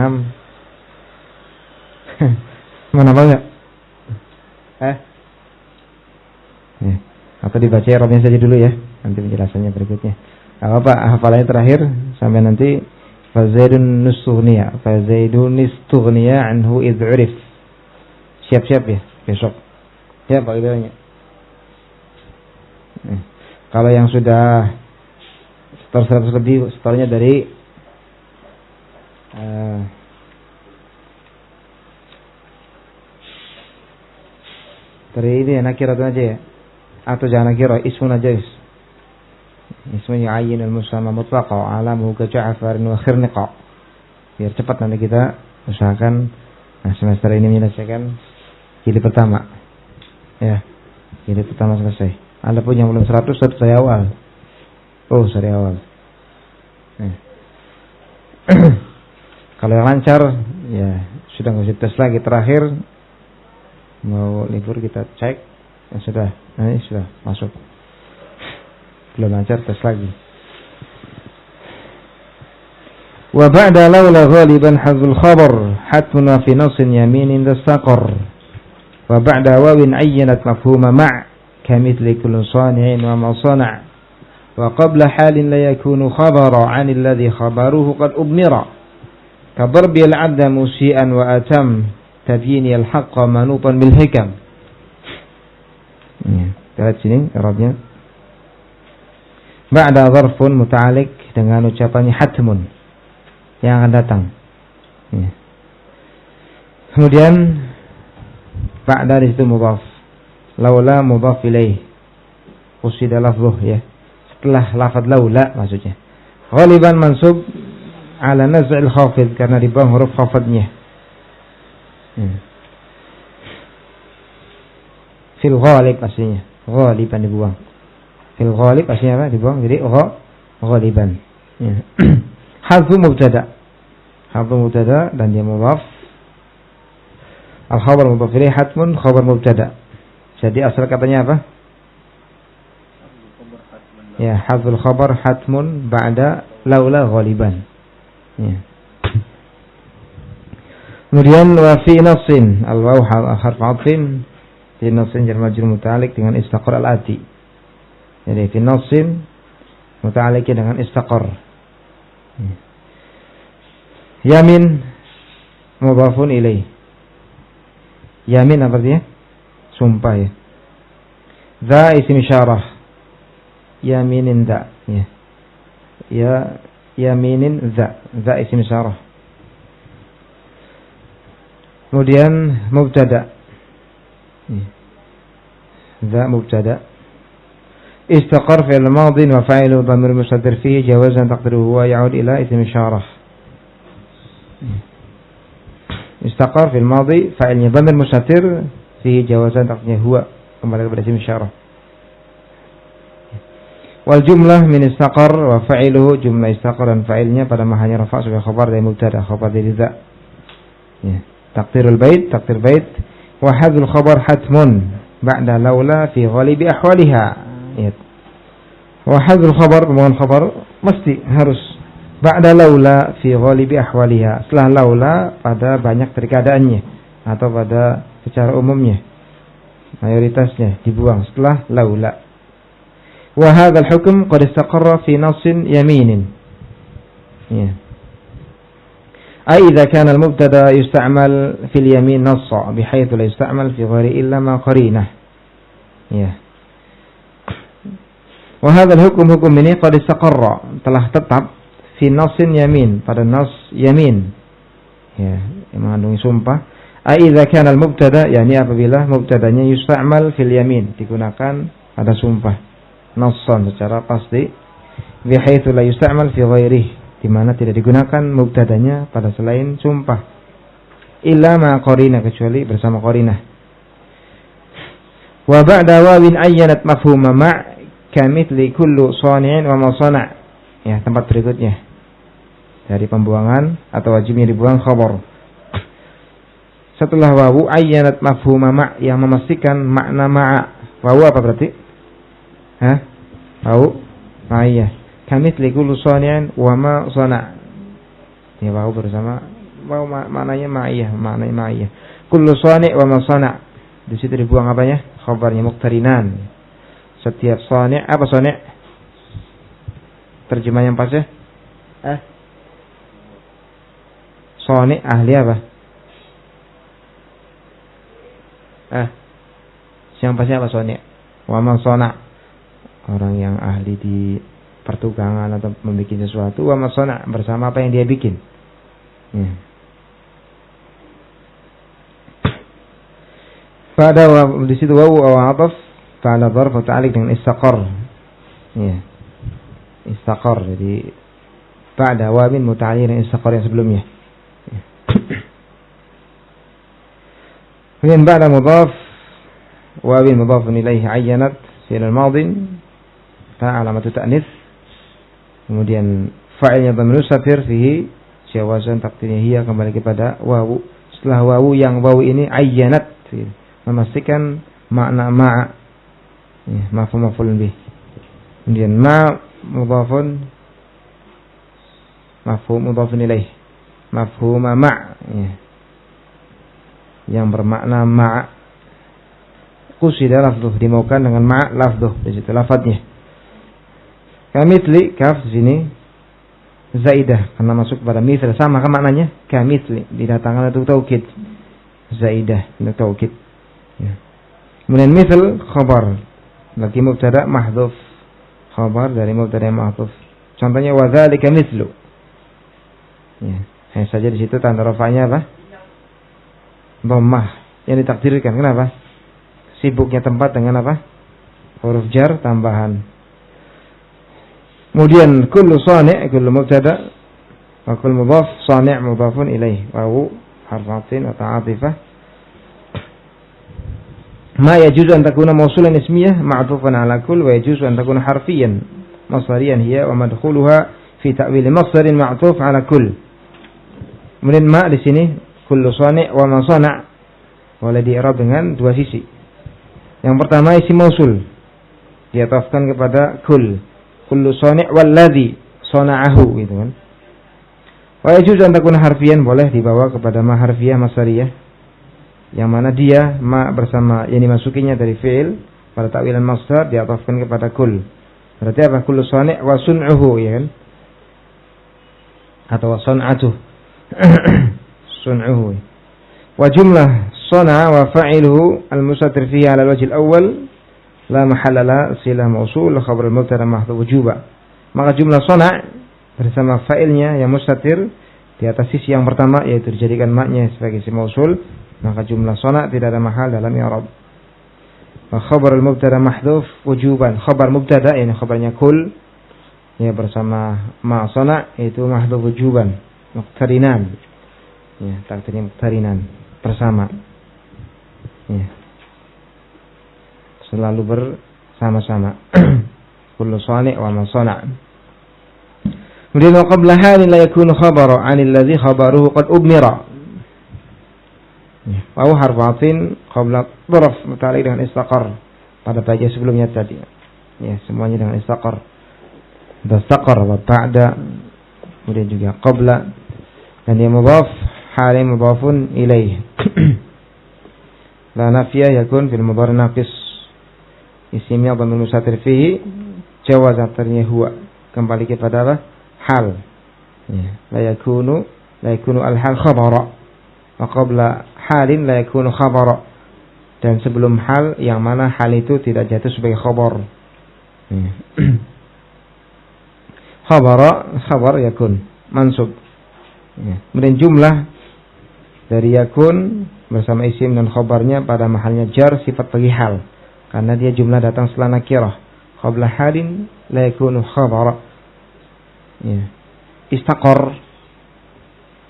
mana banyak? Atau dibaca Arabnya saja dulu ya. Nanti penjelasannya berikutnya. Apa hafalannya terakhir sampai nanti fazaidun nustughniya fazaidun istughniya anhu idh 'urif. Siap-siap ya besok. Ya Pak Idanya. Kalau yang sudah setor 100 lebih, setornya dari ini ya, nakirah aja ya. Atau jangan nakirah, ismun aja. Ismun yu'ayyin al-musamma mutlaqa wa alamuhu ka Ja'farin wa khirniqa. Biar cepat nanti kita usahakan semester ini menyelesaikan jilid pertama. Ya, jilid pertama selesai. Ada pun yang belum 100 dari awal. Dari awal. Kalau yang lancar, ya sudah nggak usah tes lagi. Terakhir mau libur kita cek, ya sudah, ini sudah masuk. Belum lancar tes lagi. Wa ba'da laula ghaliban hadzul khabar hatmun wa fi nassin yaminin tastaqar. Wa ba'da wawin ayyanat mafhuma ma' kamithli kullu sani'in wa ma sana'. Wa qabla halin la yakunu khabara 'an alladhi khabaruhu qad ubmira. Ka darbi al-'abda musi'an wa atam tabyini al-haqqa manutan bil hikam. Lihat sini Arabnya. Ba'da zarfun muta'alliq dengan ucapannya hatmun yang akan datang. Kemudian ba'da di situ mudhaf. Laula mudhaf ilaih. Qusida lafzuh ya. Setelah lafaz laula maksudnya. Ghaliban mansub ala naz'il khafid karena dibuang huruf khafadnya. Fil ghalib aslinya. Ghaliban dibuang. Fil ghalib aslinya apa? Dibuang jadi ghaliban. Hadfu mubtada. Hadfu mubtada dan dia mudhaf. Al-khabar mudhaf ilaih hatmun khabar mubtada. Jadi asal katanya apa? Ya, hadful khabar hatmun ba'da laula ghaliban. Ya. Kemudian wa fi nassin al-waw harf 'athfin fi nassin jar majrur muta'alliq dengan istaqar al-ati. Jadi fi nassin muta'alliq dengan istaqar. Yamin mudhafun ilaih. Yamin apa artinya? Sumpah ya. Dha isim isyarah. Yaminin dha ya. Ya yaminin dha. Dha isim isyarah. Kemudian mubtada. Dha mubtada. Istaqar fi'il madhi wa fa'ilu dhamir mustatir fihi jawazan taqdiruhu wa ya'ud ila isim isyarah. Istaqar fi'il madhi fa'ilnya dhamir mustatir fihi jawazan taqdirnya huwa kembali kepada isim isyarah. Wal jumlah min istaqar wa fa'iluhu jumlah istaqar dan fa'ilnya pada mahanya rafa' sebagai khabar dari mubtada khabar dari dha. Ya. Taqdirul bait, taqdir bait wa hadzul khabar hatmun ba'da laula fi ghalibi ahwaliha. Ya. Wa hadzul khabar pembuangan khabar mesti harus ba'da laula fi ghalibi ahwaliha. Setelah laula pada banyak dari keadaannya atau pada secara umumnya, mayoritasnya dibuang setelah laula. Wa hadzal hukm qad istaqarra fi nassin yaminin. Ya. Ai idza kana al-mubtada yusta'mal fil yamin nassa bihaythu la yusta'mal fi ghairi illa ma qarinah. Ya. Wa hadzal hukum ini qad istaqarra, telah tetap fi nassin yamin, pada nas yamin. Ya, yang mengandung sumpah. Ai idza kana al-mubtada, yakni apabila mubtadanya yusta'mal fil yamin, digunakan pada sumpah. Nassan secara pasti, bihaythu la yusta'mal fi ghairihi, di mana tidak digunakan mubtadanya pada selain sumpah. Illa ma qarinah, kecuali bersama qarinah. Wa ba'da wawin ayyanat mafhuma ma' kamithli kullu sani'in wa ma sana'. Ya, tempat berikutnya. Dari pembuangan atau wajibnya dibuang khabar. Setelah wawu ayyanat mafhuma ma', yang memastikan makna ma'a. Wawu apa berarti? Hah? Wawu ma'iyah. Kamitsli kullu sani'in wa ma sana'. Ya, wawu bersama wawu maknanya ma'iyah, maknanya ma'iyah. Kullu sani' wa ma sana'. Di situ dibuang apanya? Khabarnya muqtarinan. Setiap sani', apa sani'? Terjemah yang pas ya? Sani' ahli apa? Yang pasnya apa sani'? Wa ma sana'. Orang yang ahli di pertukangan atau membuat sesuatu, wa masana, bersama apa yang dia bikin. Ya. Pada di situ wawu atau ataf pada dzarf muta'alliq dengan istaqar. Ya. Istaqar, jadi pada wawin muta'alliq dengan istaqar yang sebelumnya. Ya. Kemudian pada mudhaf wawin mudhafun ilaihi ayyanat fi'il al-madhi ta alamat ta'nis. Kemudian fa'ilnya dhamir mustatir fihi jawazan taqdirnya hiya, kembali kepada wawu. Setelah wawu, yang wawu ini ayyanat, memastikan makna ma'a, ya, maf'ulun bih. Kemudian ma mudhafun mafhum mudhafun ilaih, mafhum ma', ya, yang bermakna ma'. Qusida lafdhuh, dimaukan dengan ma' lafdhuh, di situ lafadznya. Kamitsli, kaf di sini zaidah karena masuk pada mithal, sama kan maknanya kamitsli, didatangkan untuk taukid, zaidah untuk taukid. Ya. Kemudian mithal khabar, lagi mubtada mahdhuf, khabar dari mubtada mahdhuf. Contohnya wa dzalika mithlu. Ya, hanya saja di situ tanda rafa'nya apa? Dhammah yang ditakdirkan. Kenapa? Sibuknya tempat dengan apa? Huruf jar tambahan. Kemudian kullu sani', kullu mubtada wa kullu mudhaf, sani' mudhafun ilaih, wawu harfatin atau atifah. Ma yajuzu an takuna mawsulan ismiyah ma'tufan ala kull, wa yajuzu an takuna harfiyan masdariyan hiya wa madkhuluha fi ta'wil masdarin ma'tuf ala kull. Kemudian ma di sini kullu sani' wa ma sana' boleh di-i'rab dengan dua sisi. Yang pertama isim mausul, diatafkan kepada kull. Kullu sani' walladzi sana'ahu, gitu kan. Wa yajuzu an takuna harfiyan, boleh dibawa kepada ma harfiyah masdariyah, yang mana dia ma bersama yang dimasukinya dari fi'il pada ta'wilan masdar diatafkan kepada kull. Berarti apa? Kullu sani' wa sun'uhu, ya kan? Atau sun'atuh. Sun'uhu. Wa jumlah sana'a wa fa'iluhu al-mustatir fihi 'ala al-wajh al-awwal la mahalla la silah mausul khabar al-mubtada mahdhuf wujuba. Maka jumlah sana' bersama fa'ilnya yang mustatir di atas sisi yang pertama, yaitu dijadikan maknya sebagai isim mausul, maka jumlah sana' tidak ada mahal dalam i'rab. Wa khabar al-mubtada mahdhuf wujuban, khabar mubtada ini khabarnya kul, ya, bersama ma sana' yaitu mahdhuf wujuban, muqtarinan, ya, takdirnya muqtarinan, bersama, ya, selalu bersama-sama. Kullu sani' wa ma sana'. Kemudian wa qabla halin la yakunu khabaru 'anil ladzi khabaruhu qad ubmira. Wa harfatin qabla dharf muta'alliq dengan istaqar pada bagian sebelumnya tadi. Ya, semuanya dengan istaqar. Istaqar wa ba'da, kemudian juga qabla, dan yang mudhaf halin mudhafun ilaih. la nafiyah yakun fil mudhari naqis. Isimnya dhamir mustatir fihi jawaz artinya huwa, kembali kepada apa? Hal. Ya, la yakunu al-hal khabara. Wa qabla halin la yakunu khabara. Dan sebelum hal yang mana hal itu tidak jatuh sebagai khabar. Ya. Khabar yakun mansub. Ya. Kemudian jumlah dari yakun bersama isim dan khabarnya pada mahalnya jar sifat bagi hal, karena dia jumlah datang setelah nakirah. Qabla halin la yakunu khabara. Ya. Istaqar.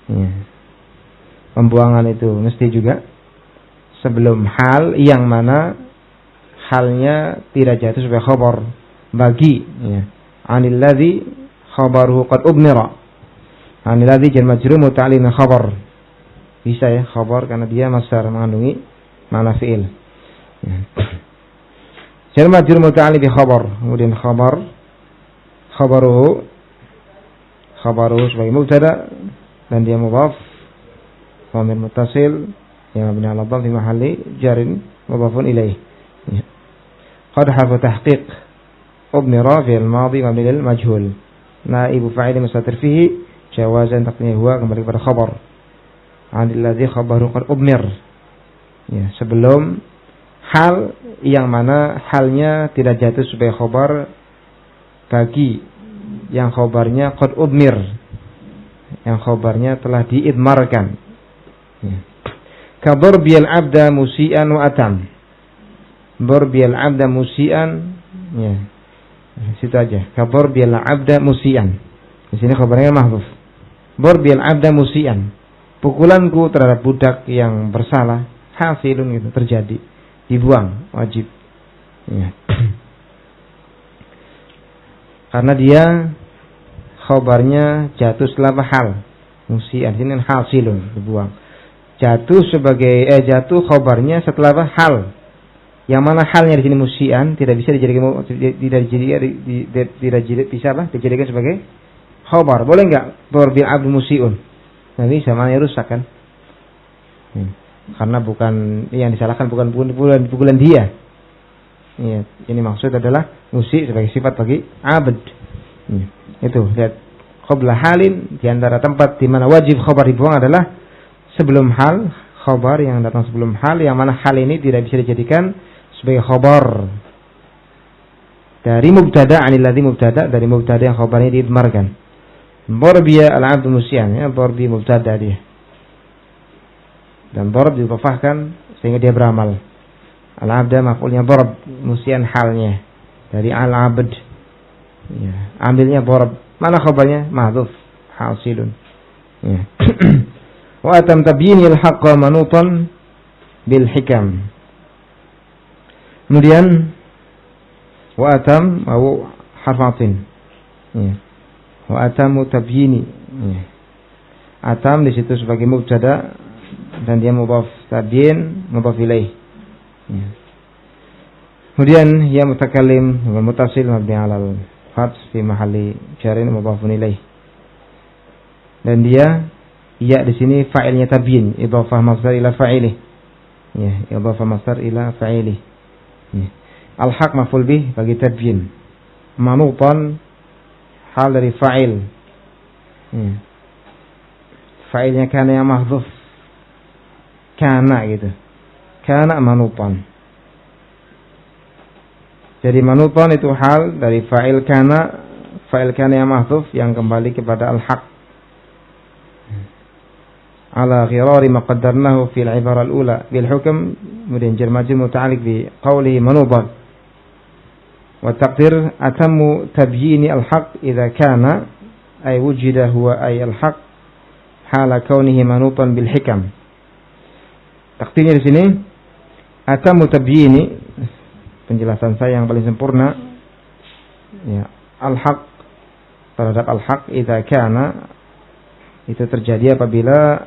Ya. Pembuangan itu mesti juga sebelum hal yang mana halnya tidak jatuh sebagai khabar bagi. Ya. Anil ladzi khabaruhu qad ubmira. Anil ladzi jar majrur muta'allil khabar. Bisa ya khabar karena dia masdar mengandungi makna fi'il. Ya. Jar majrur muta'allil bi khabar. Kemudian khabaruhu sebagai mubtada dan dia mudhaf dhamir muttasil yang mabni 'ala dhamm fi mahalli jarin mudhafun ilaih. Ya. Qad harfu tahqiq ubmira fi'il madhi mabni lil majhul. Naibu fa'il mustatir fihi jawazan taqdiruhu huwa, kembali kepada khabar. Anil ladzi khabaru qad ubmir. Ya, sebelum hal yang mana halnya tidak jatuh sebagai khabar bagi yang khabarnya qad ubmir, yang khabarnya telah diidmarkan. Ya. Ka darbiyal abda musian wa atam. Darbiyal abda musian, ya. Situ aja. Ka darbiyal abda musian. Di sini khabarnya mahdzuf. Darbiyal abda musian. Pukulanku terhadap budak yang bersalah hasilun, itu terjadi, dibuang, wajib. Ya. Karena dia khabarnya jatuh setelah hal. Musian ini hasilun, dibuang. Jatuh khabarnya setelah hal. Yang mana halnya di sini musian tidak bisa dijadikan sebagai khabar. Boleh enggak? Darbil abdu musiun. Nanti samanya rusak kan? Karena bukan yang disalahkan bukan pukulan dia. Ya, ini maksud adalah musi sebagai sifat bagi abd. Itu lihat qabla halin, di antara tempat di mana wajib khabar dibuang adalah sebelum hal, khabar yang datang sebelum hal yang mana hal ini tidak bisa dijadikan sebagai khabar. Dari mubtada anil ladzi mubtada, dari mubtada yang khabarnya diidmarkan. Darbiya al-'abdu musian, ya, darbi mubtada dia. Dan darb didhafahkan sehingga dia beramal. Al-'abda maf'ulnya darb, musian halnya dari al-'abd. Ya, ambilnya darb. Mana khabarnya? Mahdzuf, hasilun. Ya. Wa atam tabyinil haqqa manutan bil hikam. Kemudian wa atam au harfatin. Ya. Wa atamu tabyini. Ya. Atam di situ sebagai mubtada dan dia mudhaf, tabyin mudhaf ilaih. Ya. Kemudian ya mutakallim wa muttasil mabni 'alal fath fi mahalli jarin mudhafun ilaih. Dan dia ya di sini fa'ilnya tabyin, idhafah masdar ila fa'ilih. Ya, idhafah masdar ila fa'ilih. Ya. Al-haq maf'ul bih bagi tabyin. Manutan hal dari fa'il. Ya. Fa'ilnya kana yang mahdzuf. Kana gitu. Kana manutan. Jadi manutan itu hal dari fa'il kana yang mahdzuf yang kembali kepada al-haq. Ala ghirari ma qaddarnahu fil ibara al-ula bil hukm, kemudian jar majrur muta'alliq bi qawli manutan. Wa taqdir atammu tabyini al-haq idza kana ay wujida huwa ay al-haq hala kaunihi manutan bil hikam. Takdirnya di sini atammu tabyini, penjelasan saya yang paling sempurna, ya, al-haq terhadap al-haq idza kana itu terjadi apabila